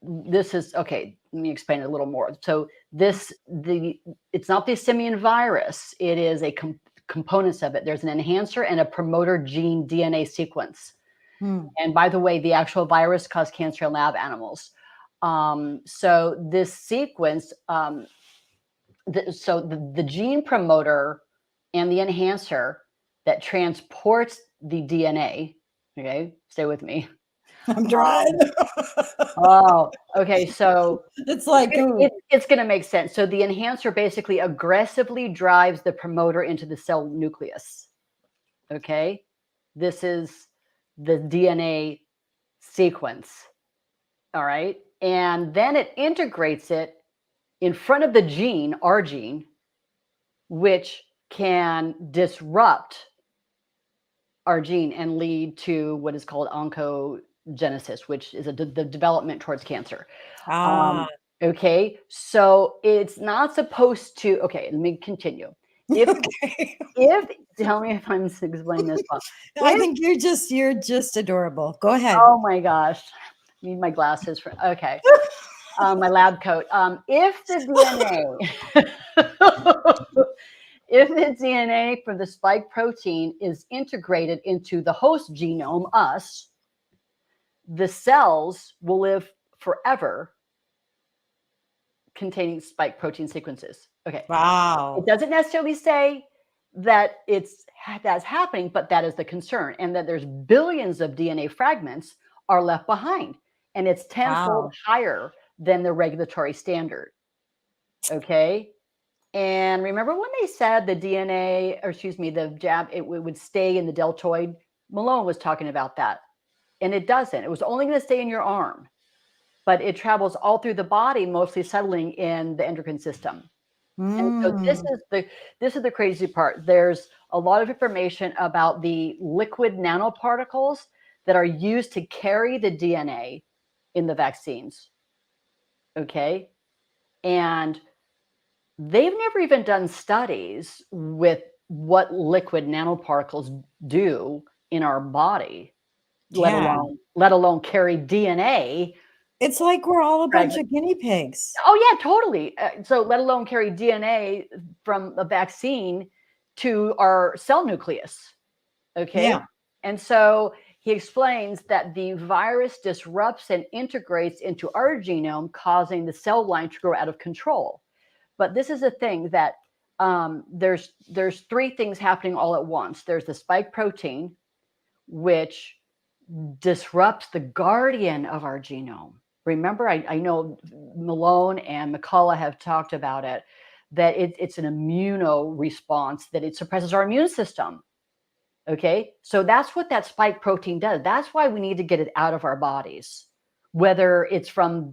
this is okay. Let me explain it a little more. So it's not the simian virus. It is components of it. There's an enhancer and a promoter gene DNA sequence. And by the way, the actual virus caused cancer in lab animals. So this sequence, the gene promoter and the enhancer that transports the DNA, okay, stay with me. I'm trying. Oh, okay. So it's like it's going to make sense. So the enhancer basically aggressively drives the promoter into the cell nucleus. Okay, this is the DNA sequence. All right, and then it integrates it in front of the gene, our gene, which can disrupt our gene and lead to what is called oncogenesis, which is the development towards cancer. Okay, so it's not supposed to. Okay, let me continue. If tell me if I'm explaining this well. I think you're just adorable. Go ahead. Oh my gosh, I need my glasses for. Okay, my lab coat. If the DNA. If the DNA from the spike protein is integrated into the host genome, us, the cells will live forever containing spike protein sequences. Okay. Wow. It doesn't necessarily say that that's happening, but that is the concern. And that there's billions of DNA fragments are left behind. And it's tenfold higher than the regulatory standard. Okay. And remember when they said the DNA, or excuse me, the jab, it would stay in the deltoid? Malone was talking about that. And it doesn't. It was only going to stay in your arm. But it travels all through the body, mostly settling in the endocrine system. And so this is the crazy part. There's a lot of information about the liquid nanoparticles that are used to carry the DNA in the vaccines. Okay. And they've never even done studies with what liquid nanoparticles do in our body, let alone carry DNA. It's like we're all a bunch of guinea pigs. Oh yeah, totally. So let alone carry DNA from a vaccine to our cell nucleus. Okay. Yeah. And so he explains that the virus disrupts and integrates into our genome, causing the cell line to grow out of control. But this is the thing that there's three things happening all at once. There's the spike protein, which disrupts the guardian of our genome. Remember, I know Malone and McCullough have talked about it, that it's an immuno response, that it suppresses our immune system. Okay, so that's what that spike protein does. That's why we need to get it out of our bodies, whether it's from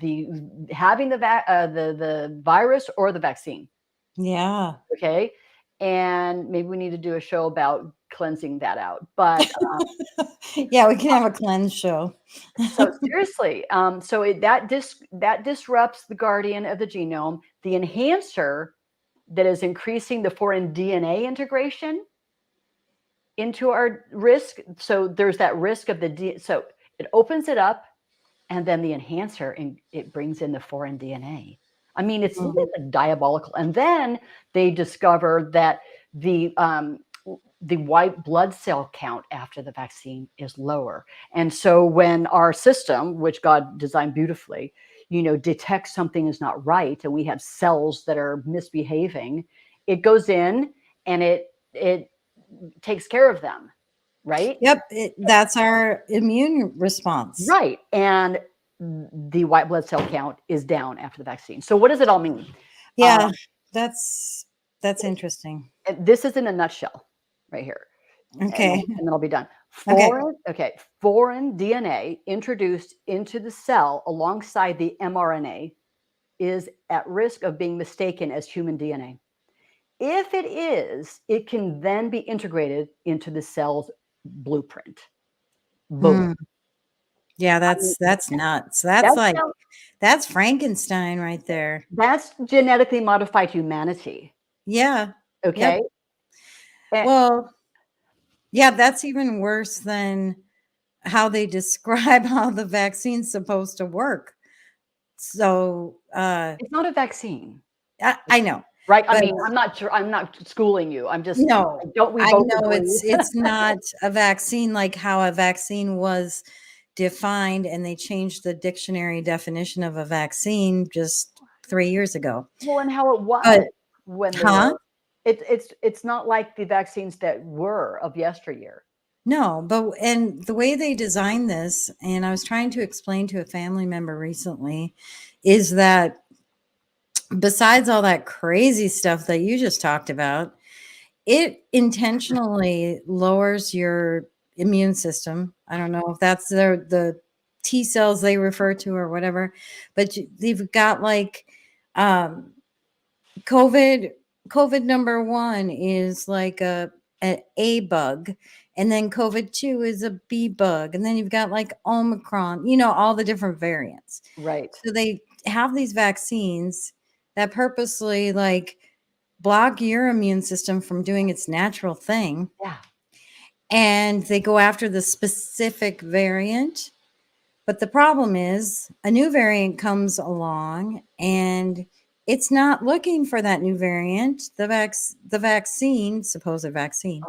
having the virus or the vaccine. Yeah. Okay. And maybe we need to do a show about cleansing that out. But yeah, we can have a cleanse show. So seriously, that disrupts the guardian of the genome, the enhancer that is increasing the foreign DNA integration into our risk. So there's that risk of so it opens it up, and then the enhancer, and it brings in the foreign DNA. I mean, it's like diabolical. And then they discover that the white blood cell count after the vaccine is lower. And so when our system, which God designed beautifully, detects something is not right, and we have cells that are misbehaving, it goes in and it takes care of them, right? Yep, that's our immune response. Right. And the white blood cell count is down after the vaccine. So what does it all mean? Yeah, that's interesting. This is in a nutshell right here. Okay. And then I'll be done. Foreign DNA introduced into the cell alongside the mRNA is at risk of being mistaken as human DNA. If it is, it can then be integrated into the cell's blueprint. Boom. Yeah, that's nuts. That's Frankenstein right there. That's genetically modified humanity. Yeah. Okay. Yep. Well, yeah, that's even worse than how they describe how the vaccine's supposed to work. So it's not a vaccine. I know. Right. I But mean, I'm not schooling you. I'm just, no, don't we I both know agree? it's not a vaccine like how a vaccine was defined, and they changed the dictionary definition of a vaccine just 3 years ago. Well, and how it was But when they huh? were. It's not like the vaccines that were of yesteryear. No, but and the way they designed this, and I was trying to explain to a family member recently, is that besides all that crazy stuff that you just talked about, it intentionally lowers your immune system. I don't know if that's the T cells they refer to or whatever, but they've got like um, COVID. COVID number 1 is like a bug, and then COVID 2 is a B bug, and then you've got like Omicron. All the different variants. Right. So they have these vaccines that purposely like block your immune system from doing its natural thing. Yeah. And they go after the specific variant. But the problem is a new variant comes along and it's not looking for that new variant. The vaccine, supposed vaccine,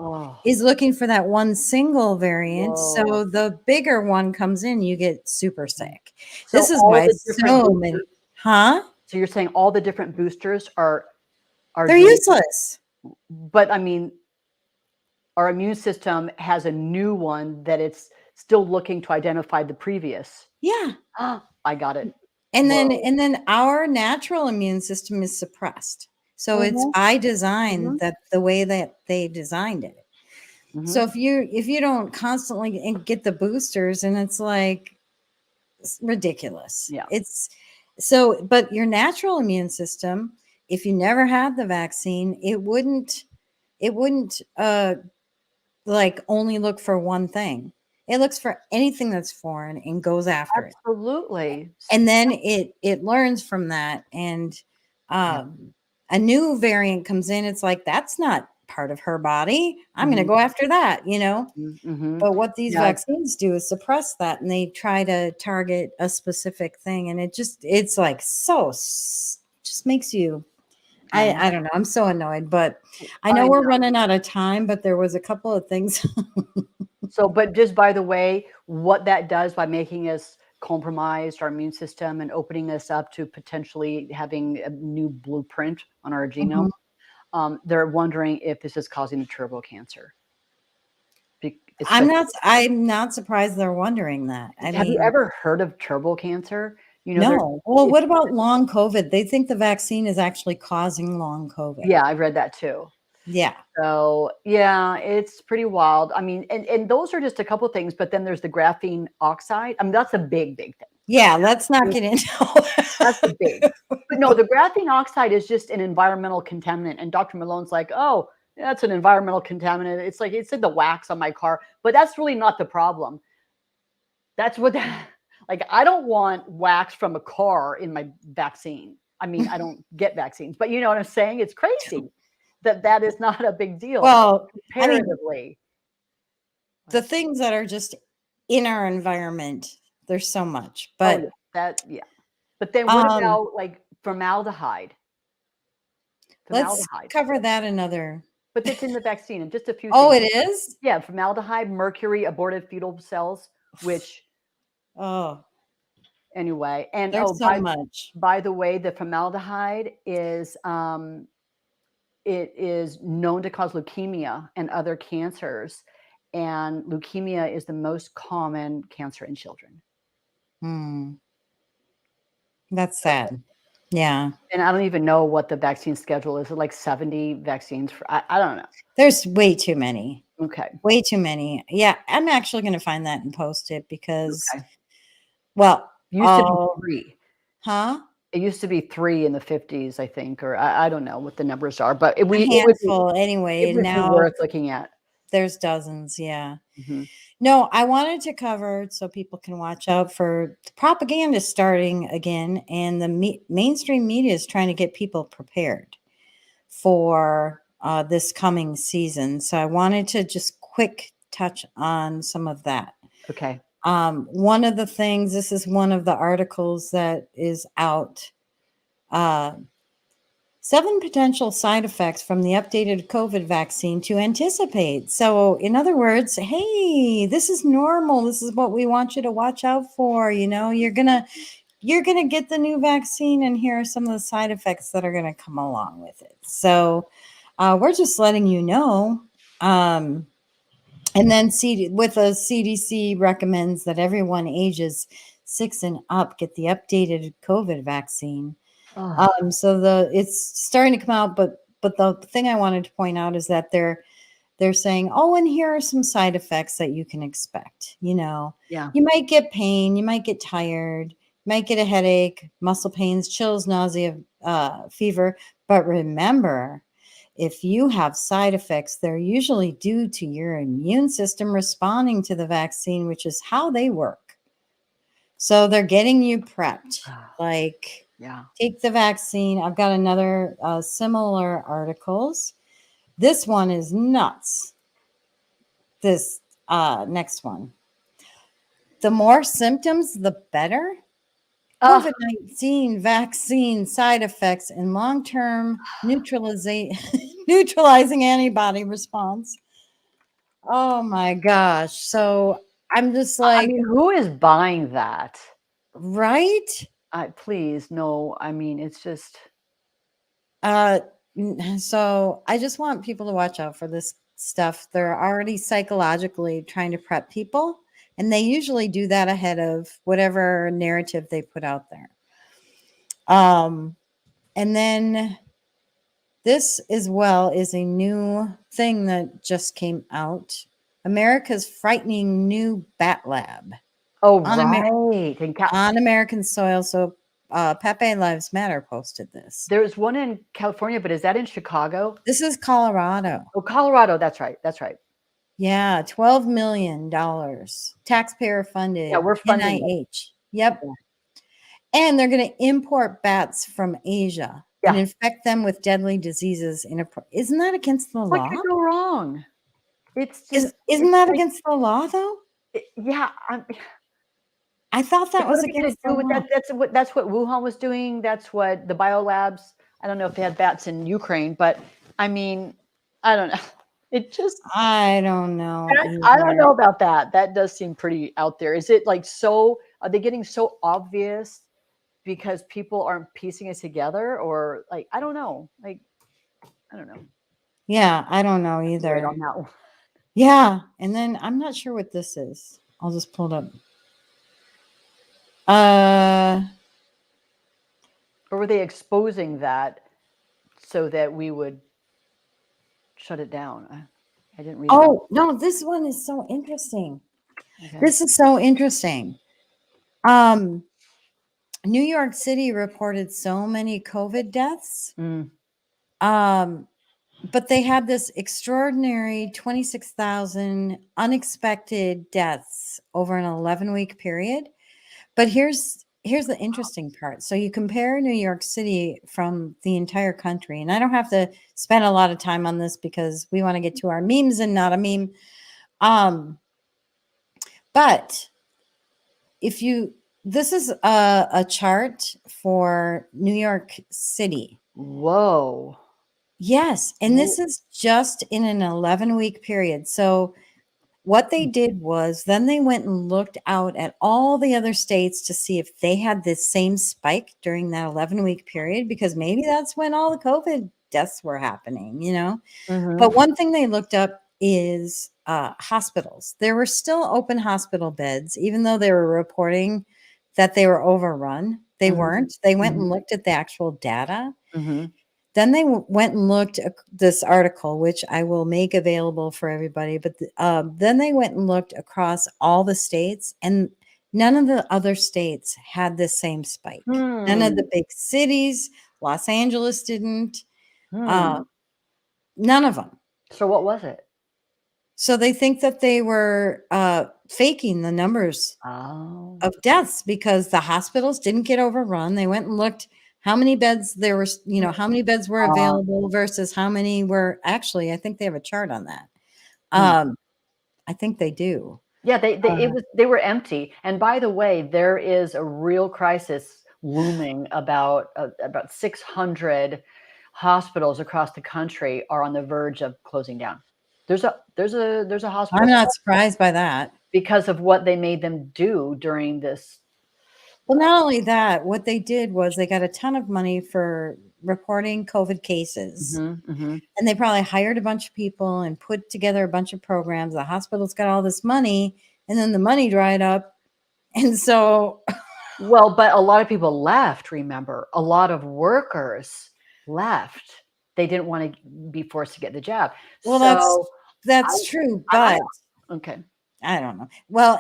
is looking for that one single variant. Whoa. So the bigger one comes in, you get super sick. So This is all why the different so boosters- many, huh? So you're saying all the different boosters are They're doing- useless. But I mean, our immune system has a new one that it's still looking to identify the previous. Yeah. I got it. And then our natural immune system is suppressed. So it's by design that the way that they designed it. So if you don't constantly get the boosters, and it's like it's ridiculous. Yeah. It's so, but your natural immune system, if you never had the vaccine, it wouldn't like only look for one thing. It looks for anything that's foreign and goes after it. Absolutely. And then it learns from that, and a new variant comes in. It's like, that's not part of her body. I'm going to go after that, But what these vaccines do is suppress that, and they try to target a specific thing, and it's like just makes you. I don't know. I'm so annoyed, but I know we're running out of time, but there was a couple of things. So, but just by the way, what that does by making us compromised our immune system and opening us up to potentially having a new blueprint on our genome, they're wondering if this is causing a turbo cancer. I'm not surprised they're wondering that. Have you ever heard of turbo cancer? No. Well, what about long COVID? They think the vaccine is actually causing long COVID. Yeah, I've read that too. Yeah. So yeah, it's pretty wild. I mean, and those are just a couple of things, but then there's the graphene oxide. I mean, that's a big thing. Yeah, let's not get into all that. That's the big. But no, the graphene oxide is just an environmental contaminant. And Dr. Malone's like, oh, that's an environmental contaminant. It's like, it said the wax on my car, but that's really not the problem. That's what like, I don't want wax from a car in my vaccine. I mean, I don't get vaccines, but you know what I'm saying? It's crazy that is not a big deal. Well, comparatively. The things that are just in our environment, there's so much, but But then what about like formaldehyde? Let's cover that another. But it's in the vaccine and just a few Oh, things. it is? Yeah, formaldehyde, mercury, aborted fetal cells, which anyway. And there's so much. By the way, the formaldehyde is it is known to cause leukemia and other cancers. And leukemia is the most common cancer in children. That's sad. Yeah. And I don't even know what the vaccine schedule is. Like 70 vaccines for, I don't know. There's way too many. Okay. Way too many. Yeah. I'm actually going to find that and post it because, well, used to be 3. Huh? It used to be 3 in the 50s, I think, or I don't know what the numbers are, but it would be anyway. It would now be worth looking at. There's dozens. Yeah. No, I wanted to cover so people can watch out for propaganda starting again, and the mainstream media is trying to get people prepared for this coming season. So I wanted to just quick touch on some of that. Okay. One of the things, this is one of the articles that is out. 7 potential side effects from the updated COVID vaccine to anticipate. So, in other words, hey, this is normal. This is what we want you to watch out for. You know, you're gonna get the new vaccine, and here are some of the side effects that are gonna come along with it. So, we're just letting you know. And then CDC recommends that everyone ages 6 and up get the updated COVID vaccine. So it's starting to come out, but the thing I wanted to point out is that they're saying, oh, and here are some side effects that you can expect. You know, Yeah. you might get pain, you might get tired, you might get a headache, muscle pains, chills, nausea, fever. But remember, if you have side effects, they're usually due to your immune system responding to the vaccine, which is how they work. So they're getting you prepped. Like, Yeah. take the vaccine. I've got another similar articles. This one is nuts. This next one. The more symptoms, the better. COVID-19 vaccine side effects and long-term neutralizing antibody response. Oh my gosh. So I'm just like, I mean, who is buying that? right? Please, no. I mean, it's just. So I just want people to watch out for this stuff. They're already psychologically trying to prep people, and they usually do that ahead of whatever narrative they put out there. And then this as well is a new thing that just came out. America's frightening new bat lab. Oh, on right. on American soil. So Pepe Lives Matter posted this. There's one in California, but is that in Chicago? This is Colorado. Oh, Colorado. That's right. That's right. Yeah, $12 million. Taxpayer funded. Yeah, we're funding NIH. Yep. And they're going to import bats from Asia and infect them with deadly diseases. Isn't that against the law? What could go wrong? It's just, isn't that against the law, though? Yeah. I thought that was against the law. That's what Wuhan was doing. That's what the biolabs. I don't know if they had bats in Ukraine, but I mean, I don't know. It just. I don't know. I don't know about that. That does seem pretty out there. Is it like so? Are they getting so obvious because people aren't piecing it together, or like I don't know. Like I don't know. Yeah, I don't know either. I don't know. Yeah, and then I'm not sure what this is. I'll just pull it up. Or were they exposing that so that we would shut it down? I didn't read. Oh, no, this one is so interesting. Okay. This is so interesting. New York City reported so many COVID deaths. But they had this extraordinary 26,000 unexpected deaths over an 11-week period. But here's the interesting part. So you compare New York City from the entire country, and I don't have to spend a lot of time on this because we want to get to our memes and not a meme. But this is a chart for New York City. Whoa. Yes, and this is just in an 11-week period. So what they did was then they went and looked out at all the other states to see if they had this same spike during that 11-week period, because maybe that's when all the COVID deaths were happening, you know. But one thing they looked up is hospitals. There were still open hospital beds, even though they were reporting that they were overrun. They weren't. They went and looked at the actual data. Then they went and looked at this article, which I will make available for everybody. But then they went and looked across all the states, and none of the other states had the same spike. None of the big cities, Los Angeles didn't. None of them. So what was it? So they think that they were faking the numbers of deaths because the hospitals didn't get overrun. They went and looked how many beds there were, you know, how many beds were available versus how many were actually, I think they have a chart on that. I think they do. Yeah, they were empty. And by the way, there is a real crisis looming about 600 hospitals across the country are on the verge of closing down. There's a hospital. I'm not surprised by that. Because of what they made them do during this. Well, not only that, what they did was they got a ton of money for reporting COVID cases. And they probably hired a bunch of people and put together a bunch of programs. The hospitals got all this money, and then the money dried up. And so well, but a lot of people left, remember. A lot of workers left. They didn't want to be forced to get the jab. Well, so that's true, but okay. I don't know. Well,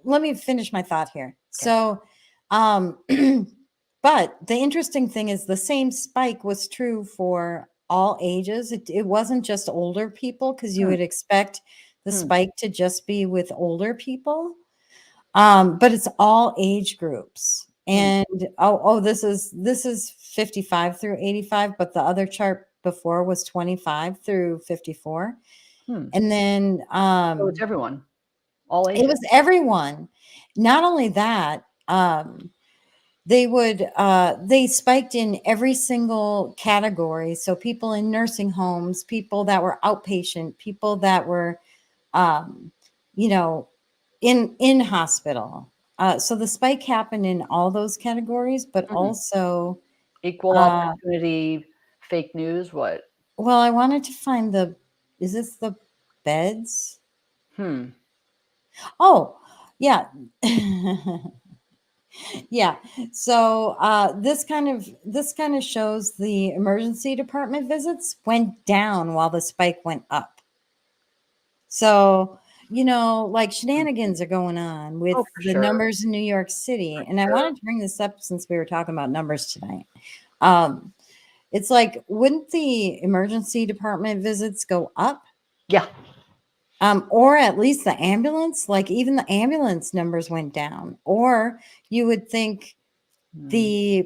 let me finish my thought here. Okay. So, but the interesting thing is the same spike was true for all ages. It wasn't just older people, because you would expect the spike to just be with older people. But it's all age groups. And this is 55 through 85, but the other chart before was 25 through 54. And then so it's everyone. All ages. It was everyone. Not only that, they spiked in every single category. So people in nursing homes, people that were outpatient, people that were, in hospital. So the spike happened in all those categories, but also equal opportunity, fake news. What? Well, I wanted to find is this the beds? Oh, yeah. Yeah. So this kind of shows the emergency department visits went down while the spike went up. So, like shenanigans are going on with the numbers in New York City. And I wanted to bring this up since we were talking about numbers tonight. It's like, wouldn't the emergency department visits go up? Yeah. Or at least the ambulance, like even the ambulance numbers went down. Or you would think I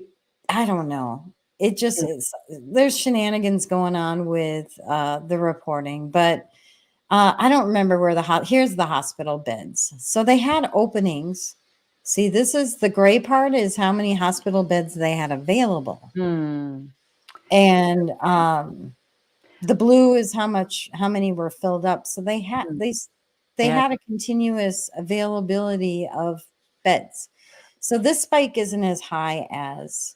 don't know. It just is. There's shenanigans going on with the reporting, but I don't remember where here's the hospital beds. So they had openings. See, this is the gray part is how many hospital beds they had available. And the blue is how many were filled up. So they had had a continuous availability of beds. So this spike isn't as high as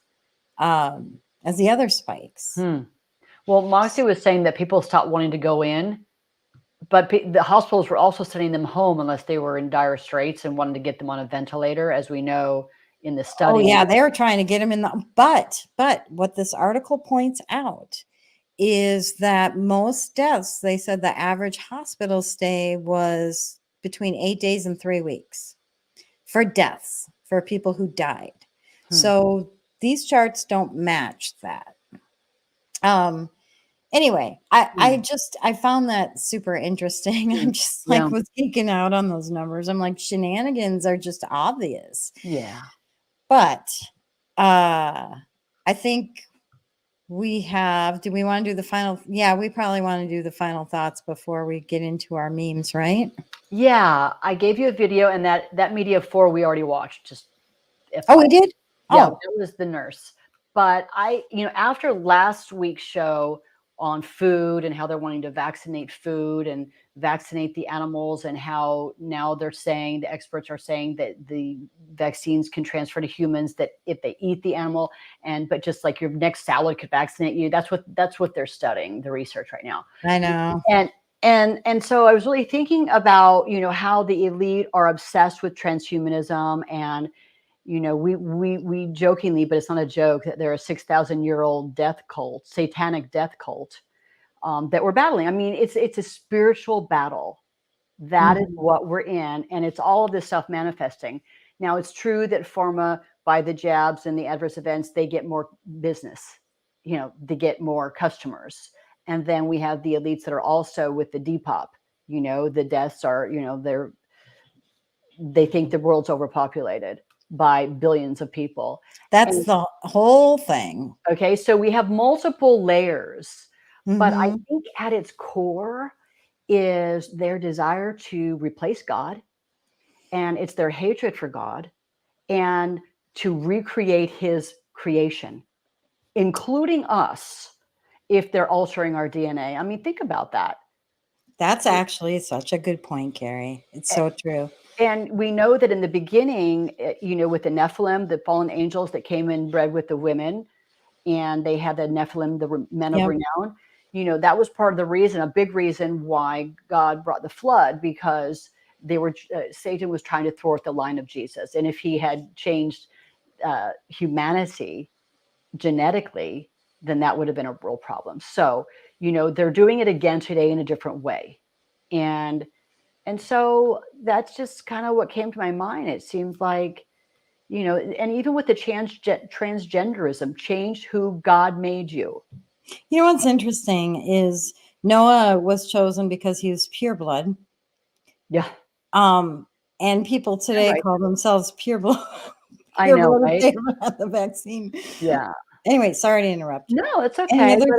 the other spikes. Well, Moxie was saying that people stopped wanting to go in, but the hospitals were also sending them home unless they were in dire straits and wanted to get them on a ventilator, as we know in the study. Oh yeah, they were trying to get them in but what this article points out is that most deaths, they said the average hospital stay was between 8 days and 3 weeks for deaths, for people who died. So these charts don't match that. Anyway, I found that super interesting. I'm just was geeking out on those numbers. I'm like, shenanigans are just obvious. Yeah. But I think do we want to do the final? Yeah, we probably want to do the final thoughts before we get into our memes, right? Yeah, I gave you a video, and that media 4 we already watched. We did? Yeah, it was the nurse. But after last week's show on food and how they're wanting to vaccinate food and vaccinate the animals, and how now the experts are saying that the vaccines can transfer to humans, that if they eat the animal, but just like your next salad could vaccinate you. That's what they're studying, the research right now. I know. And so I was really thinking about, how the elite are obsessed with transhumanism, and we jokingly, but it's not a joke, that they're a 6,000-year-old death cult, satanic death cult, that we're battling. I mean, it's a spiritual battle. That is what we're in, and it's all of this stuff manifesting. Now, it's true that pharma, by the jabs and the adverse events, they get more business. They get more customers, and then we have the elites that are also with the Depop. The deaths are, they think the world's overpopulated by billions of people. That's the whole thing. Okay, so we have multiple layers, but I think at its core is their desire to replace God, and it's their hatred for God, and to recreate his creation, including us. if they're altering our DNA. I mean, think about that. That's actually such a good point, Carrie. It's so true. And we know that in the beginning, with the Nephilim, the fallen angels that came and bred with the women, and they had the Nephilim, the men of renown, that was part of the reason, a big reason why God brought the flood, because Satan was trying to thwart the line of Jesus. And if he had changed humanity genetically, then that would have been a real problem. So, they're doing it again today in a different way. And so that's just kind of what came to my mind. It seems like, and even with the transgenderism, change who God made you. You know what's interesting is Noah was chosen because he was pure blood. Yeah. And people today call themselves pure blood. I know, right? They haven't had the vaccine. Yeah. Anyway, sorry to interrupt. No, it's okay. But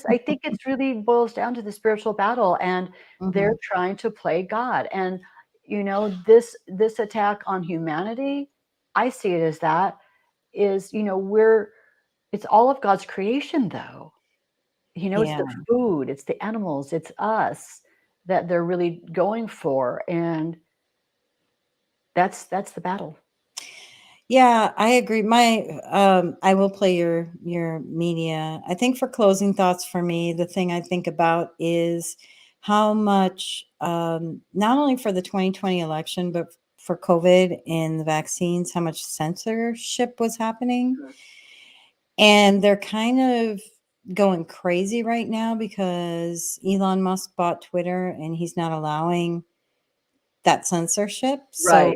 I think it's really boils down to the spiritual battle, and they're trying to play God. And this attack on humanity, I see it as that is, it's all of God's creation, though. It's the food, it's the animals, it's us that they're really going for, and that's the battle. Yeah, I agree. I will play your media. I think for closing thoughts for me, the thing I think about is how much, not only for the 2020 election, but for COVID and the vaccines, how much censorship was happening. And they're kind of going crazy right now because Elon Musk bought Twitter and he's not allowing that censorship. So,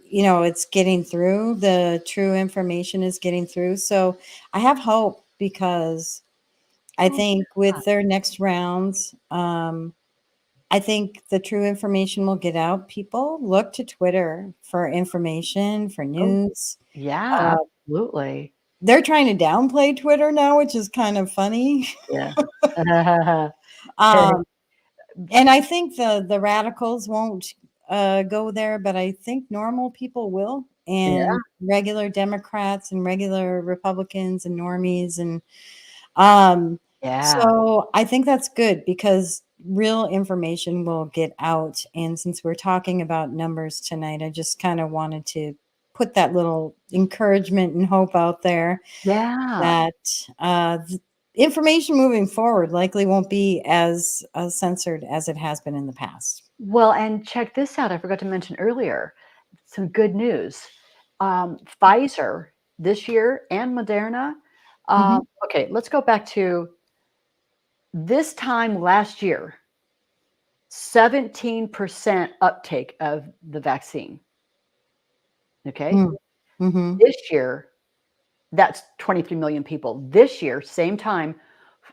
it's getting through. The true information is getting through. So I have hope because I think with their next rounds, I think the true information will get out. People look to Twitter for information, for news. Yeah, absolutely. They're trying to downplay Twitter now, which is kind of funny. Yeah. And I think the radicals won't go there, but I think normal people will, and regular Democrats and regular Republicans and normies. And so I think that's good because real information will get out. And since we're talking about numbers tonight, I just kind of wanted to put that little encouragement and hope out there that information moving forward likely won't be as censored as it has been in the past. Well, and check this out. I forgot to mention earlier, some good news. Pfizer this year and Moderna. Okay, let's go back to this time last year, 17% uptake of the vaccine. Okay. This year, that's 23 million people. This year, same time,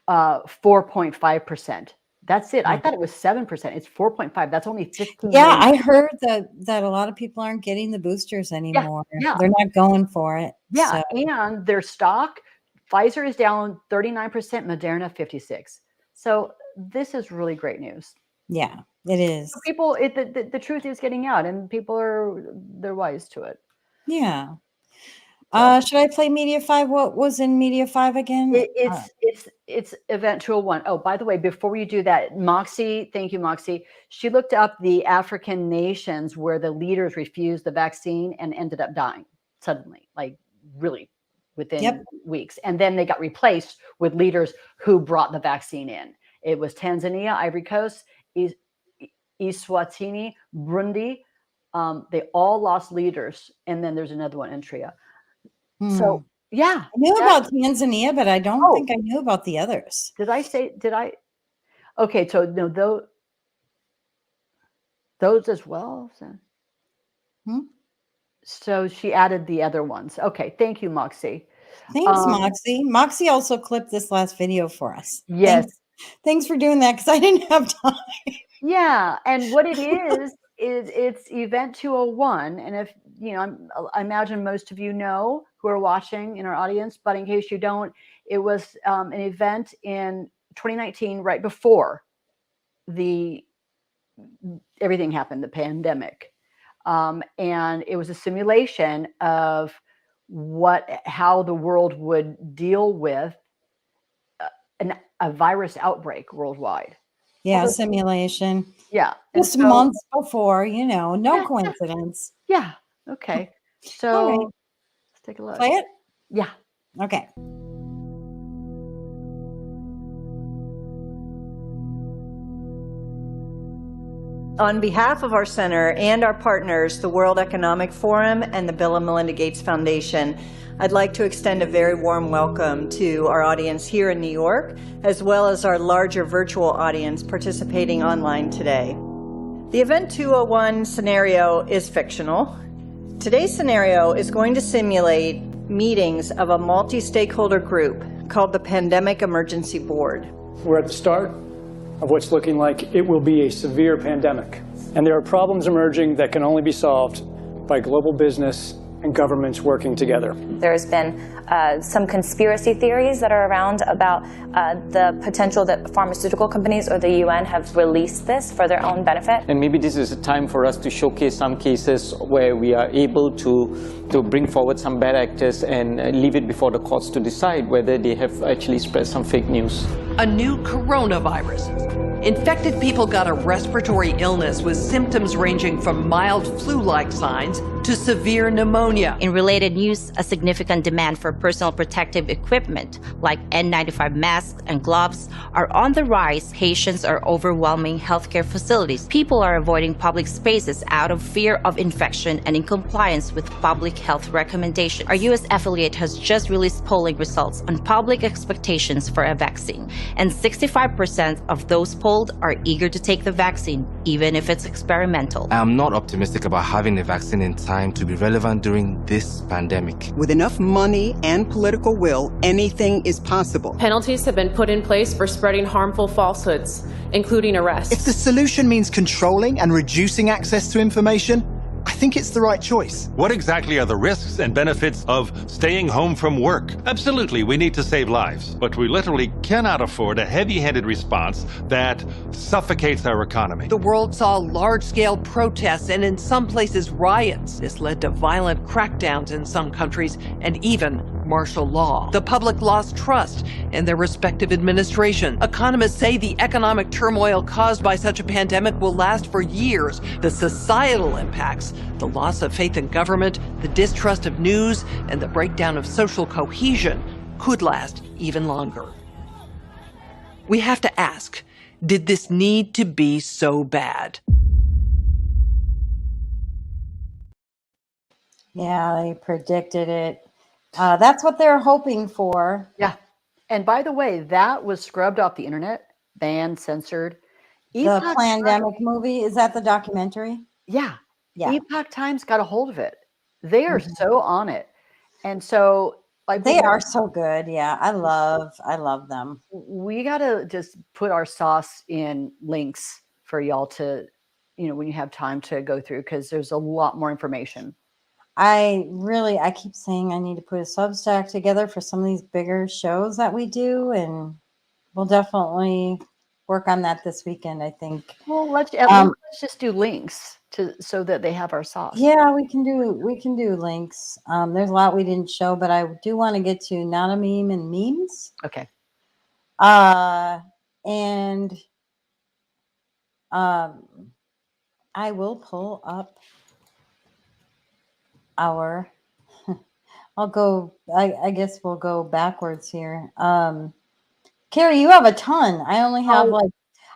4.5%. That's it. I thought it was 7%. It's 4.5. That's only 15 Yeah, million. I heard that a lot of people aren't getting the boosters anymore. Yeah. They're not going for it. Yeah, So. and their stock, Pfizer is down 39%, Moderna 56%. So this is really great news. Yeah, it is. So people, the truth is getting out, and people they're wise to it. Yeah. Should I play Media 5? What was in Media 5 again? It's Event 201. Oh, by the way, before you do that, Moxie, thank you, Moxie. She looked up the African nations where the leaders refused the vaccine and ended up dying suddenly, like really within weeks. And then they got replaced with leaders who brought the vaccine in. It was Tanzania, Ivory Coast, Eswatini, Burundi. They all lost leaders. And then there's another one, Eritrea. So, yeah. I knew about Tanzania, but I don't think I knew about the others. Okay, so no, those as well. So she added the other ones. Okay, thank you, Moxie. Thanks, Moxie. Moxie also clipped this last video for us. Yes. Thanks for doing that because I didn't have time. Yeah, and what it is it's Event 201, and if I imagine most of you know who are watching in our audience, but in case you don't, it was an event in 2019, right before everything happened, the pandemic, and it was a simulation of how the world would deal with a virus outbreak worldwide. Yeah, Although- simulation. yeah. Just months before, no coincidence. Yeah. Okay. So All right. let's take a look. Play it? Yeah. Okay. On behalf of our center and our partners, the World Economic Forum and the Bill and Melinda Gates Foundation, I'd like to extend a very warm welcome to our audience here in New York, as well as our larger virtual audience participating online today. The Event 201 scenario is fictional. Today's scenario is going to simulate meetings of a multi-stakeholder group called the Pandemic Emergency Board. We're at the start of what's looking like it will be a severe pandemic. And there are problems emerging that can only be solved by global business and governments working together. There's been some conspiracy theories that are around about the potential that pharmaceutical companies or the UN have released this for their own benefit. And maybe this is a time for us to showcase some cases where we are able to bring forward some bad actors and leave it before the courts to decide whether they have actually spread some fake news. A new coronavirus. Infected people got a respiratory illness with symptoms ranging from mild flu-like signs to severe pneumonia. In related news, a significant demand for personal protective equipment like N95 masks and gloves are on the rise. Patients are overwhelming healthcare facilities. People are avoiding public spaces out of fear of infection and in compliance with public health recommendations. Our U.S. affiliate has just released polling results on public expectations for a vaccine, and 65% of those polled are eager to take the vaccine, even if it's experimental. I'm not optimistic about having the vaccine in time to be relevant during this pandemic. With enough money and political will, anything is possible. Penalties have been put in place for spreading harmful falsehoods, including arrests. If the solution means controlling and reducing access to information, I think it's the right choice. What exactly are the risks and benefits of staying home from work? Absolutely, we need to save lives, but we literally cannot afford a heavy-handed response that suffocates our economy. The world saw large-scale protests and in some places riots. This led to violent crackdowns in some countries and even martial law. The public lost trust in their respective administration. Economists say the economic turmoil caused by such a pandemic will last for years. The societal impacts, the loss of faith in government, the distrust of news, and the breakdown of social cohesion could last even longer. We have to ask, did this need to be so bad? Yeah, they predicted it. That's what they're hoping for. Yeah. And by the way, that was scrubbed off the internet, banned, censored. The Plandemic movie, is that the documentary? Yeah. Yeah. Epoch Times got a hold of it. They are so on it. And so like they are so good. Yeah. I love them. We got to just put our sauce in links for y'all to, when you have time to go through, because there's a lot more information. I keep saying I need to put a Substack together for some of these bigger shows that we do, and we'll definitely work on that this weekend, I think. Well, let's just do links so that they have our sauce. Yeah, we can do links. There's a lot we didn't show, but I do want to get to Not a Meme and Memes. Okay. And I will pull up I guess we'll go backwards here. Carrie, you have a ton. I only have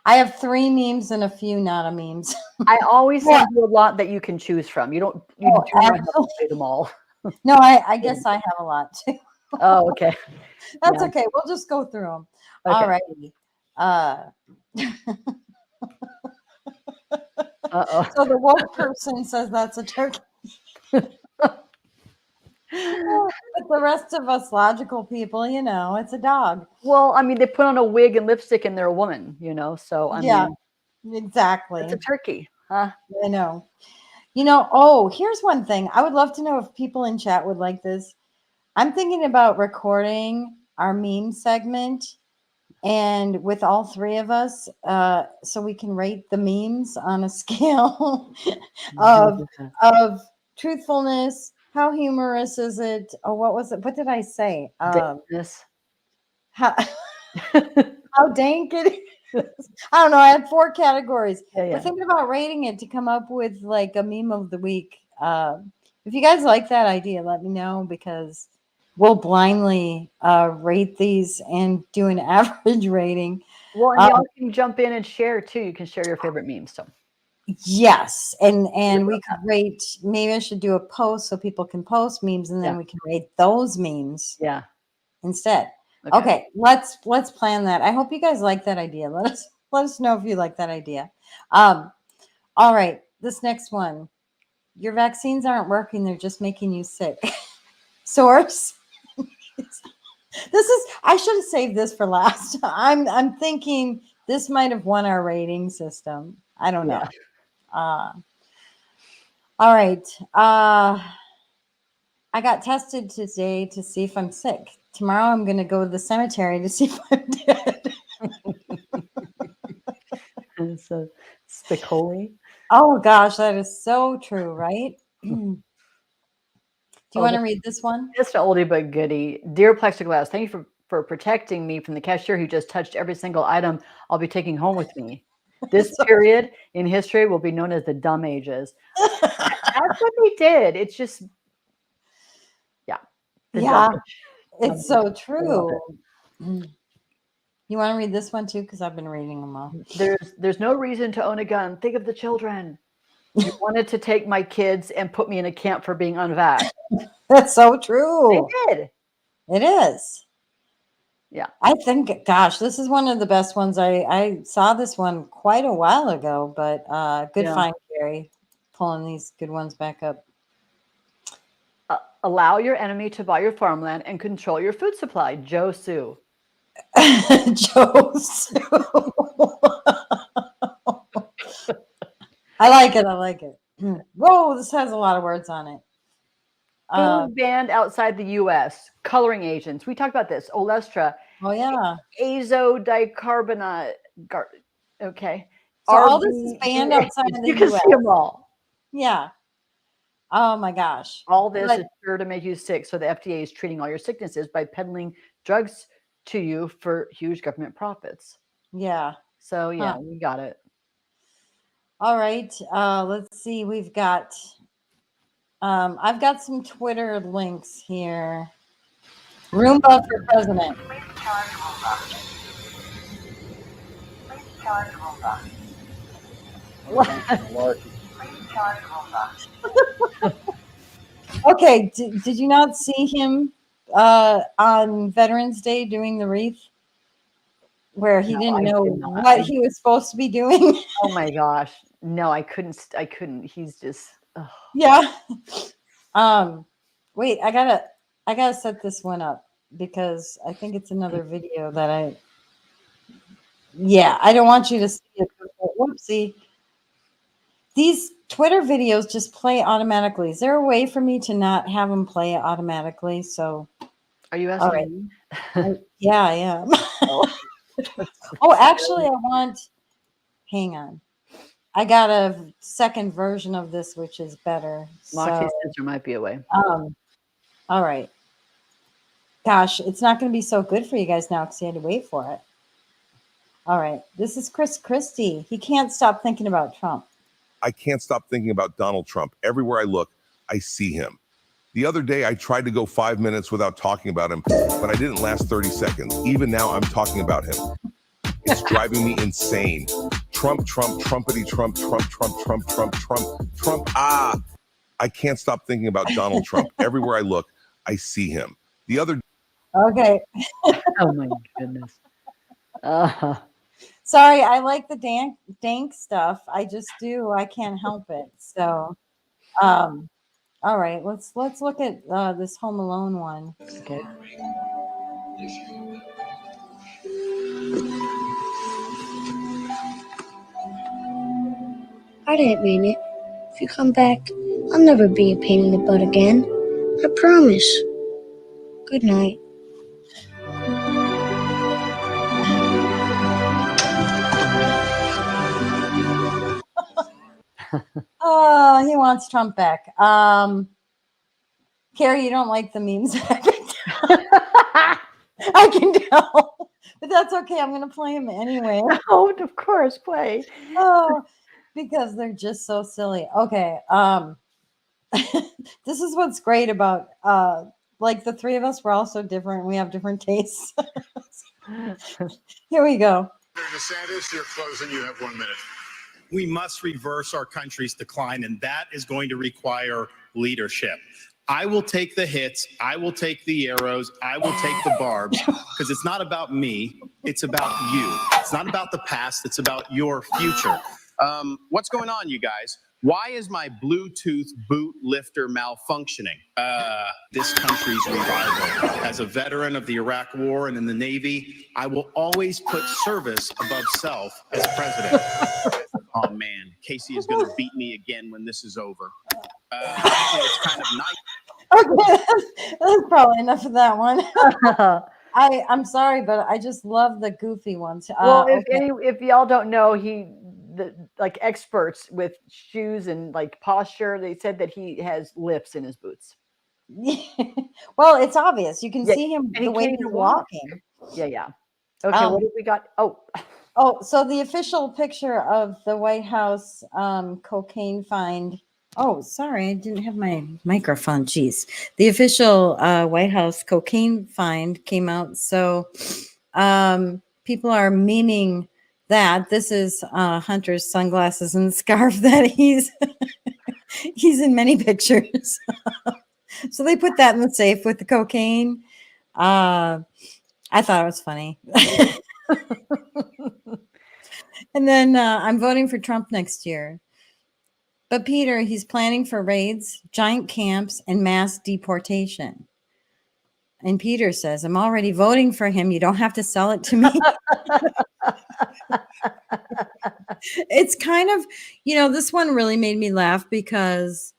I have 3 memes and a few not a memes. I always send you a lot that you can choose from. You do not have to say them all. No, I guess I have a lot too. Oh, okay. That's okay. We'll just go through them. Okay. All righty. So the woke person says that's a turkey. But the rest of us logical people, it's a dog. Well, I mean, they put on a wig and lipstick and they're a woman, so I mean, exactly. It's a turkey, huh? I know. Here's one thing. I would love to know if people in chat would like this. I'm thinking about recording our meme segment and with all 3 of us, so we can rate the memes on a scale of truthfulness. How humorous is it? Oh, what was it? What did I say? How how dank it is. I don't know. I had 4 categories. Yeah. We're thinking about rating it to come up with like a meme of the week. If you guys like that idea, let me know, because we'll blindly rate these and do an average rating. Well, and y'all can jump in and share too. You can share your favorite memes. So yes, and we could rate. Maybe I should do a post so people can post memes, and then we can rate those memes. Yeah. Instead. Okay, let's plan that. I hope you guys like that idea. Let us know if you like that idea. All right, this next one. Your vaccines aren't working, they're just making you sick. Source. I should have saved this for last. I'm thinking this might have won our rating system. I don't know. All right. I got tested today to see if I'm sick. Tomorrow I'm going to go to the cemetery to see if I'm dead. It's a Spicoli. Oh gosh, that is so true, right? Do you want to read this one? Just an oldie but goodie. Dear Plexiglass, thank you for protecting me from the cashier who just touched every single item I'll be taking home with me. This period in history will be known as the dumb ages. That's what they did. It's just, It's so true. You want to read this one too? Because I've been reading them all. There's no reason to own a gun. Think of the children. You wanted to take my kids and put me in a camp for being unvaxxed. That's so true. They did. It is. Yeah. I think, gosh, this is one of the best ones. I saw this one quite a while ago, but good find, Gary, pulling these good ones back up. Allow your enemy to buy your farmland and control your food supply. Joe Sue. Joe Sue. I like it. I like it. Whoa, this has a lot of words on it. Food banned outside the U.S. Coloring agents. We talked about this. Olestra. Oh, yeah. Azodicarbonate. Okay. So all this is banned outside of the You U.S. can see them all. Yeah. Oh, my gosh. All this is sure to make you sick. So the FDA is treating all your sicknesses by peddling drugs to you for huge government profits. Yeah. So, yeah, we got it. All right. Let's see. We've got... I've got some Twitter links here. Roomba for president. Please charge Roomba. Please charge Roomba. Please charge Roomba. Okay, did you not see him on Veterans Day doing the wreath? Where he didn't know what he was supposed to be doing? Oh my gosh. No, I couldn't. He's just... Ugh. Yeah. Wait, I gotta set this one up because I think it's another video that I don't want you to see it. Whoopsie. These Twitter videos just play automatically. Is there a way for me to not have them play automatically? So are you asking? Right. Yeah, I am. Oh, actually hang on. I got a second version of this, which is better. Moxie says there might be a way. All right. Gosh, it's not going to be so good for you guys now because you had to wait for it. All right. This is Chris Christie. He can't stop thinking about Trump. I can't stop thinking about Donald Trump. Everywhere I look, I see him. The other day, I tried to go 5 minutes without talking about him, but I didn't last 30 seconds. Even now, I'm talking about him. It's driving me insane. Trump, Trump, Trumpity, Trump, Trump, Trump, Trump, Trump, Trump, Trump. I can't stop thinking about Donald Trump. Everywhere I look, I see him. The other... Okay. Oh, my goodness. Sorry, I like the dank stuff. I just do. I can't help it. So, all right. Let's look at this Home Alone one. Okay. I didn't mean it. If you come back, I'll never be a pain in the butt again. I promise. Good night. Oh, he wants Trump back. Carrie, you don't like the memes. I can tell. But that's okay. I'm going to play them anyway. Oh, of course, play. Oh, because they're just so silly. Okay. This is what's great about like the three of us. We're all so different. We have different tastes. Here we go. DeSantis, you're closing. You have 1 minute. We must reverse our country's decline, and that is going to require leadership. I will take the hits. I will take the arrows. I will take the barbs, because it's not about me. It's about you. It's not about the past. It's about your future. What's going on, you guys? Why is my Bluetooth boot lifter malfunctioning? This country's revival. As a veteran of the Iraq War and in the Navy, I will always put service above self as president. Oh man, Casey is going to beat me again when this is over. It's kind of nice. Okay, that's probably enough of that one. I'm sorry, but I just love the goofy ones. Well, Okay. if y'all don't know, like experts with shoes and like posture, they said that he has lifts in his boots. Well, it's obvious. You can Yeah, see him and the way can't he's even walk. walking. Yeah. Okay, what have we got? Oh, so the official picture of the White House cocaine find. Oh, sorry, I didn't have my microphone. Jeez. The official White House cocaine find came out. So people are memeing that. This is Hunter's sunglasses and scarf that he's in many pictures. So they put that in the safe with the cocaine. I thought it was funny. And then I'm voting for Trump next year. But Peter, he's planning for raids, giant camps, and mass deportation. And Peter says, I'm already voting for him. You don't have to sell it to me. It's kind of, this one really made me laugh because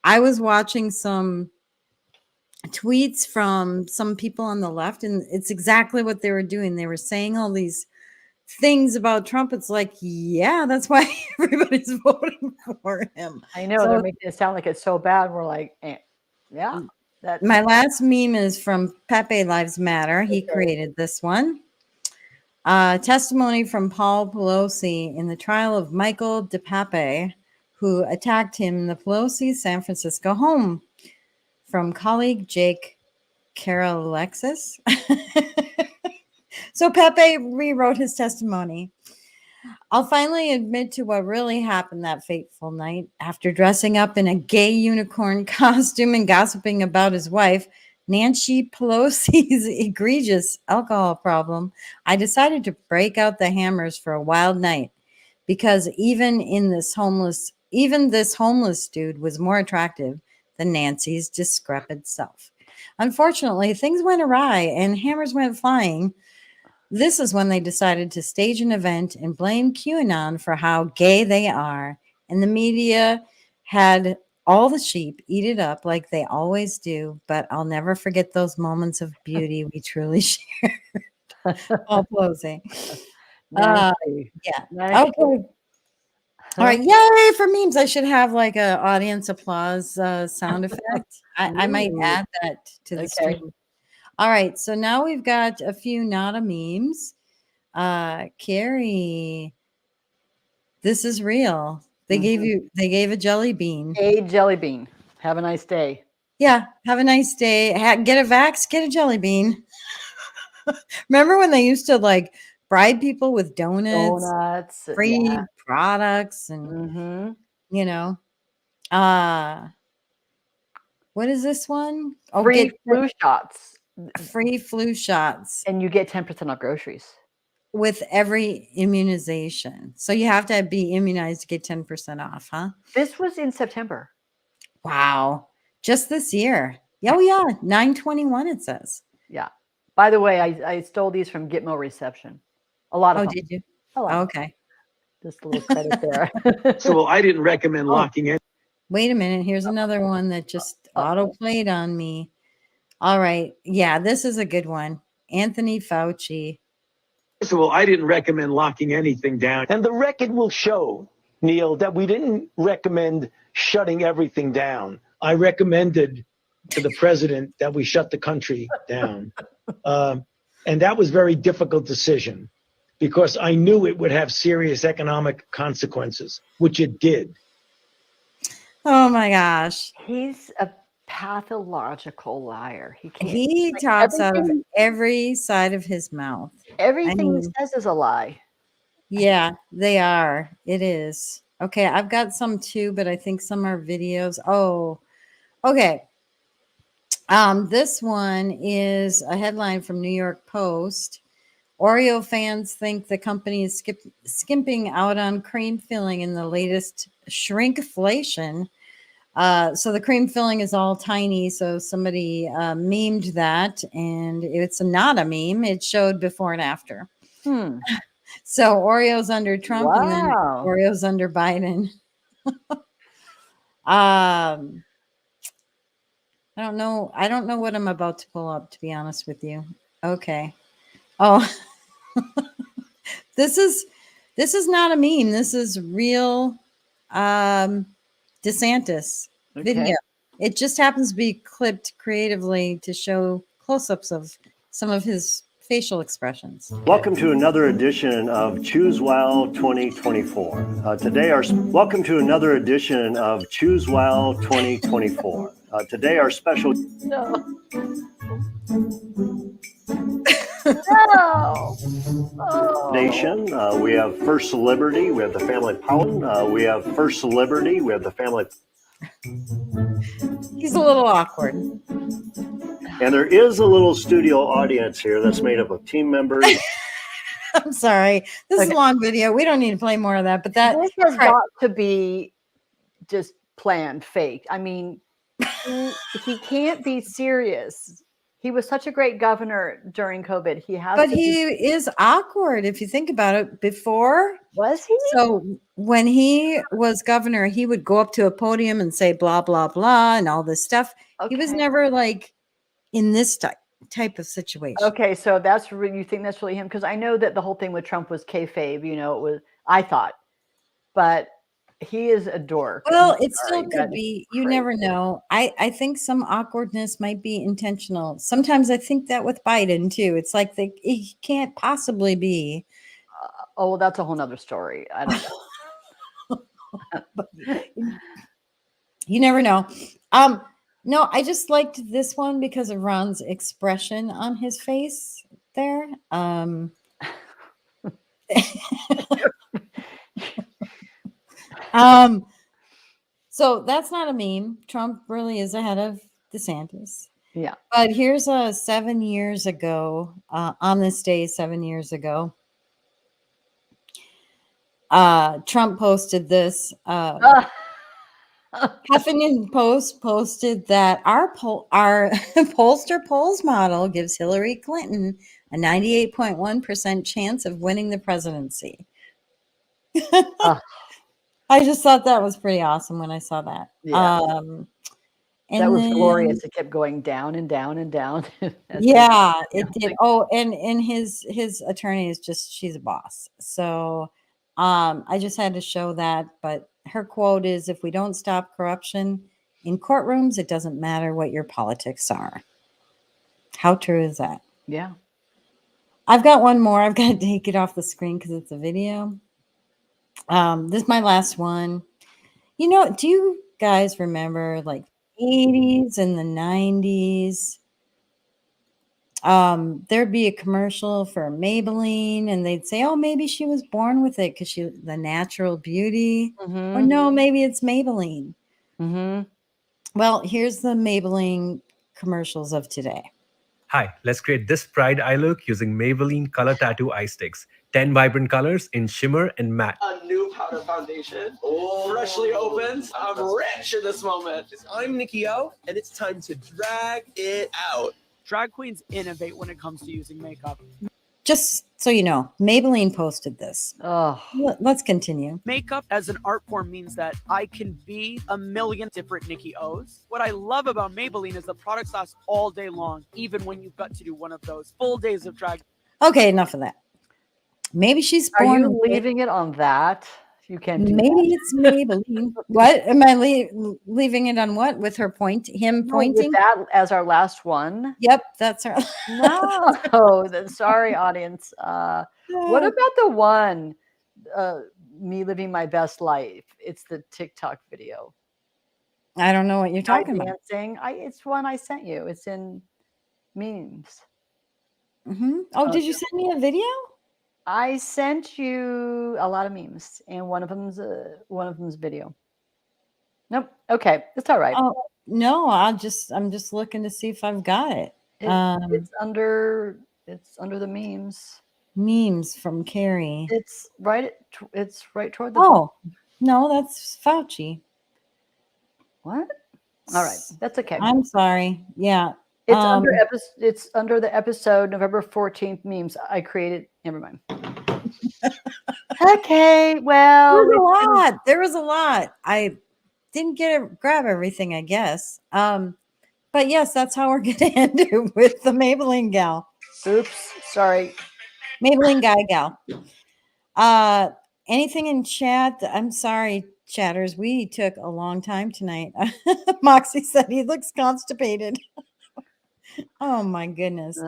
I was watching some tweets from some people on the left, and it's exactly what they were doing. They were saying all these things about Trump. It's like, yeah, that's why everybody's voting for him. I know, they're making it sound like it's so bad. We're like, yeah. My last meme is from Pepe Lives Matter. He created this one. Testimony from Paul Pelosi in the trial of Michael DePape, who attacked him in the Pelosi San Francisco home, from colleague Jake Caralexis. So Pepe rewrote his testimony. I'll finally admit to what really happened that fateful night. After dressing up in a gay unicorn costume and gossiping about his wife, Nancy Pelosi's egregious alcohol problem, I decided to break out the hammers for a wild night, because even this homeless dude was more attractive than Nancy's decrepit self. Unfortunately, things went awry and hammers went flying. This is when they decided to stage an event and blame QAnon for how gay they are. And the media had all the sheep eat it up like they always do. But I'll never forget those moments of beauty we truly shared. All closing. Yeah. Nice. Okay. All right. Yay for memes. I should have like a audience applause sound effect. I might add that to the stream. All right, so now we've got a few Nada memes. Carrie, this is real. They gave a jelly bean. A jelly bean. Have a nice day. Yeah, have a nice day. Get a vax, get a jelly bean. Remember when they used to like bribe people with donuts, free products, and what is this one? Oh, free flu shots. Free flu shots. And you get 10% off groceries. With every immunization. So you have to be immunized to get 10% off, huh? This was in September. Wow. Just this year. Oh, yeah. 9/21, it says. Yeah. By the way, I stole these from Gitmo Reception. A lot of them. Oh, did you? Oh, okay. Just a little credit there. So I didn't recommend locking in. Wait a minute. Here's another one that just auto-played on me. All right. Yeah, this is a good one. Anthony Fauci. First of all, I didn't recommend locking anything down. And the record will show, Neil, that we didn't recommend shutting everything down. I recommended to the president that we shut the country down. And that was a very difficult decision because I knew it would have serious economic consequences, which it did. Oh my gosh. He's a pathological liar. He can't. He Like, talks out of everything, every side of his mouth. I everything he mean, says is a lie. yeah, they are. It is. Okay, I've got some too, but I think some are videos. Oh, okay. This one is a headline from New York Post. Oreo fans think the company is skimping out on cream filling in the latest shrinkflation. So the cream filling is all tiny. So somebody memed that, and it's not a meme. It showed before and after. So Oreos under Trump and then Wow. Oreos under Biden. I don't know. I don't know what I'm about to pull up, to be honest with you. Okay. Oh, this is not a meme. This is real DeSantis video. It just happens to be clipped creatively to show close-ups of some of his facial expressions. Welcome to another edition of Choose Well 2024. Welcome to another edition of Choose Well 2024. Today our special No. No. Oh. nation. We have First Celebrity. We have the family Powell. We have First Celebrity. We have the family. He's a little awkward. And there is a little studio audience here that's made up of team members. I'm sorry. This is a long video. We don't need to play more of that, but that This has got to be just planned, fake. I mean, he can't be serious. He was such a great governor during COVID. He has But to he is awkward if you think about it. Before, was he? So when he was governor, he would go up to a podium and say blah blah blah and all this stuff. He was never like in this type of situation. Okay, so that's really, you think that's really him? Because I know that the whole thing with Trump was kayfabe. You know, it was. I thought, but he is a dork. Well, I'm it still sorry, could that be. is You crazy. never know. I think some awkwardness might be intentional. Sometimes I think that with Biden too. It's like he can't possibly be. Oh, well, that's a whole nother story. I don't know. You never know. No, I just liked this one because of Ron's expression on his face there. So that's not a meme. Trump really is ahead of DeSantis. Yeah. But here's 7 years ago, on this day, 7 years ago, Trump posted this. Huffington Post posted that our pollster polls model gives Hillary Clinton a 98.1% chance of winning the presidency. I just thought that was pretty awesome when I saw that. Yeah. And that was then, glorious. It kept going down and down and down. Yeah, it did. Oh, and his attorney is just, she's a boss. So I just had to show that. But her quote is, if we don't stop corruption in courtrooms, it doesn't matter what your politics are. How true is that? Yeah. I've got one more. I've got to take it off the screen because it's a video. This is my last one. You know, do you guys remember like 80s and the 90s? There'd be a commercial for Maybelline and they'd say, oh, maybe she was born with it because she the natural beauty. Or no, maybe it's Maybelline. Well, here's the Maybelline commercials of today. Hi, let's create this Pride eye look using Maybelline Color Tattoo Eye Sticks. 10 vibrant colors in shimmer and matte. A new powder foundation, freshly opened. I'm rich in this moment. I'm Nikki O, and it's time to drag it out. Drag queens innovate when it comes to using makeup. Just so you know, Maybelline posted this. Oh, let's continue. Makeup as an art form means that I can be a million different Nikki O's. What I love about Maybelline is the products last all day long, even when you've got to do one of those full days of drag. Okay, enough of that. Maybe she's Are born. you leaving it on that? You can't do Maybe that. it's Maybelline. What am I leaving it on? What with her point? Him No, pointing? with that as our last one. Yep, that's her. No, sorry, audience. What about the one, me living my best life? It's the TikTok video. I don't know what you're talking about. Dancing. It's one I sent you. It's in memes. Oh, did you send me a video? I sent you a lot of memes, and one of them's video. Nope. Okay, it's all right. Oh no, I'm just looking to see if I've got it. It's under the memes. Memes from Carrie. It's right toward the. Oh no, that's Fauci. What? All right, that's okay. I'm sorry. Yeah. It's under the episode November 14th memes I created. Never mind. Okay, well, There was a lot. I didn't grab everything, I guess. But yes, that's how we're gonna end it with the Maybelline gal. Oops, sorry. Maybelline gal. Anything in chat? I'm sorry, chatters. We took a long time tonight. Moxie said he looks constipated. Oh my goodness.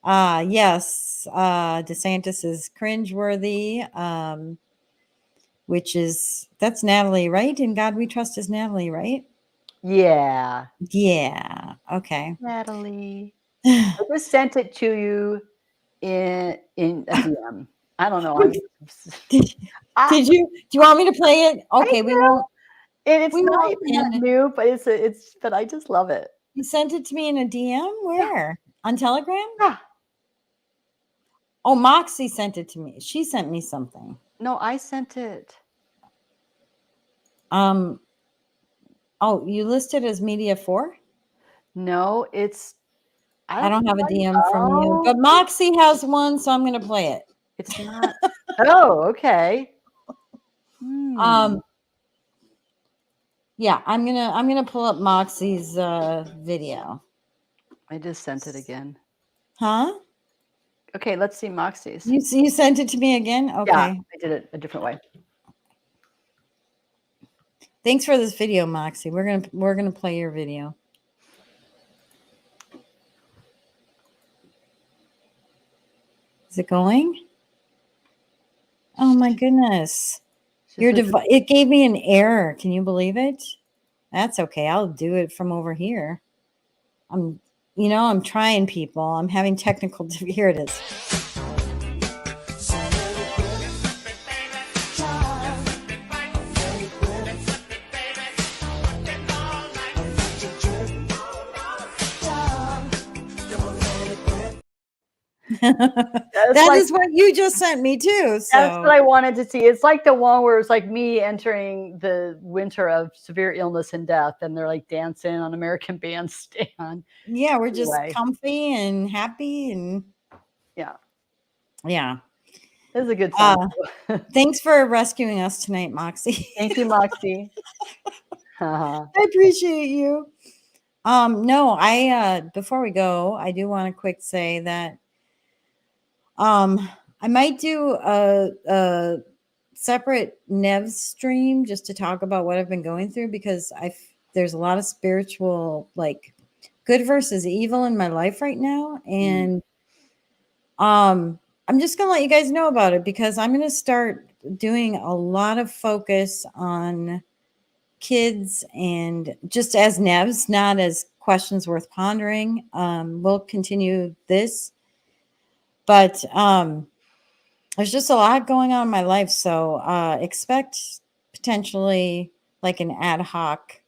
Yes. DeSantis is cringeworthy. That's Natalie, right? In God We Trust is Natalie, right? Yeah. Yeah. Okay. Natalie. I just sent it to you in a DM. I don't know. Did you? Do you want me to play it? Okay, we won't. It's not even that new, but but I just love it. You sent it to me in a DM? Where? On Telegram? Yeah. Oh, Moxie sent it to me. She sent me something. No, I sent it. Oh, you listed as Media 4? No, it's. I don't have a DM from you, but Moxie has one, so I'm going to play it. It's not. Oh, okay. Yeah, I'm gonna pull up Moxie's video. I just sent it again. Huh? Okay, let's see Moxie's. You sent it to me again? Okay. Yeah, I did it a different way. Thanks for this video, Moxie. We're gonna play your video. Is it going? Oh my goodness. It gave me an error. Can you believe it? That's okay. I'll do it from over here. I'm trying, people. I'm having technical. Here it is. That is what you just sent me too. So. That's what I wanted to see. It's like the one where it's like me entering the winter of severe illness and death, and they're like dancing on American Bandstand. Yeah, we're just comfy and happy, and yeah. It was a good song. Thanks for rescuing us tonight, Moxie. Thank you, Moxie. I appreciate you. No, before we go, I do want to quick say that I might do a separate Nevs stream just to talk about what I've been going through, because there's a lot of spiritual, like, good versus evil in my life right now, and I'm just gonna let you guys know about it, because I'm gonna start doing a lot of focus on kids, and just as Nevs, not as questions worth pondering. We'll continue this, but there's just a lot going on in my life, so expect potentially like an ad hoc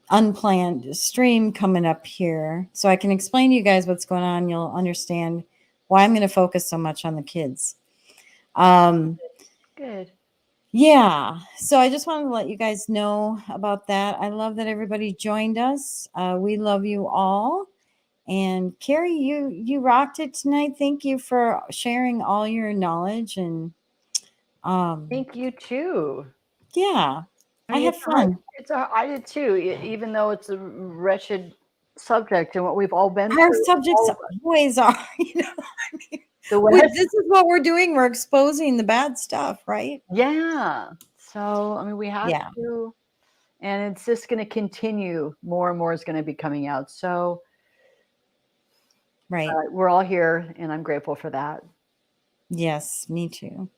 unplanned stream coming up here, so I can explain to you guys what's going on. You'll understand why I'm going to focus so much on the kids. Good. Yeah, so I just wanted to let you guys know about that. I love that everybody joined us. We love you all. And Carrie, you rocked it tonight. Thank you for sharing all your knowledge, and thank you too. Yeah, I had fun. I did too, even though it's a wretched subject and what we've all been Our through. subjects always are, you know. This is what we're doing. We're exposing the bad stuff, right? Yeah. So, I mean, we have Yeah. to, and it's just going to continue. More and more is going to be coming out. So, right. We're all here, and I'm grateful for that. Yes, me too.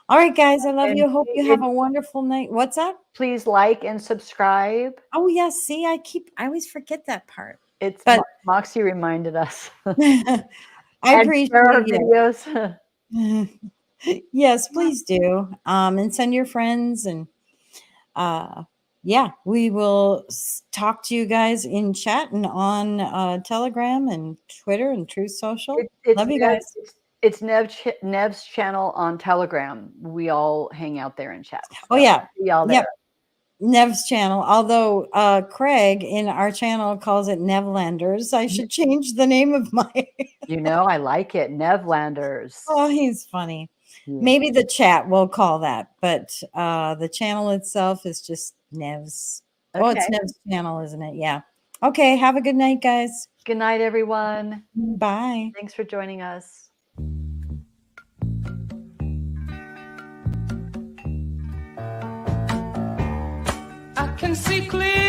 All right, guys. I love And you. Hope you have a wonderful night. What's that? Please like and subscribe. Oh, yes. See, I always forget that part. But Moxie reminded us. I And appreciate share our it. videos. Yes, please do. And send your friends. And yeah, we will talk to you guys in chat and on Telegram and Twitter and Truth Social. Love you guys. It's Nev's channel on Telegram. We all hang out there and chat. Oh, yeah. See y'all there. Yep. Nev's channel. Although Craig in our channel calls it Nevlanders. I should change the name of my. I like it. Nevlanders. Oh, he's funny. Yeah. Maybe the chat will call that, but the channel itself is just Nev's. Oh, it's Nev's channel, isn't it? Yeah. Okay. Have a good night, guys. Good night, everyone. Bye. Thanks for joining us. I can see clear.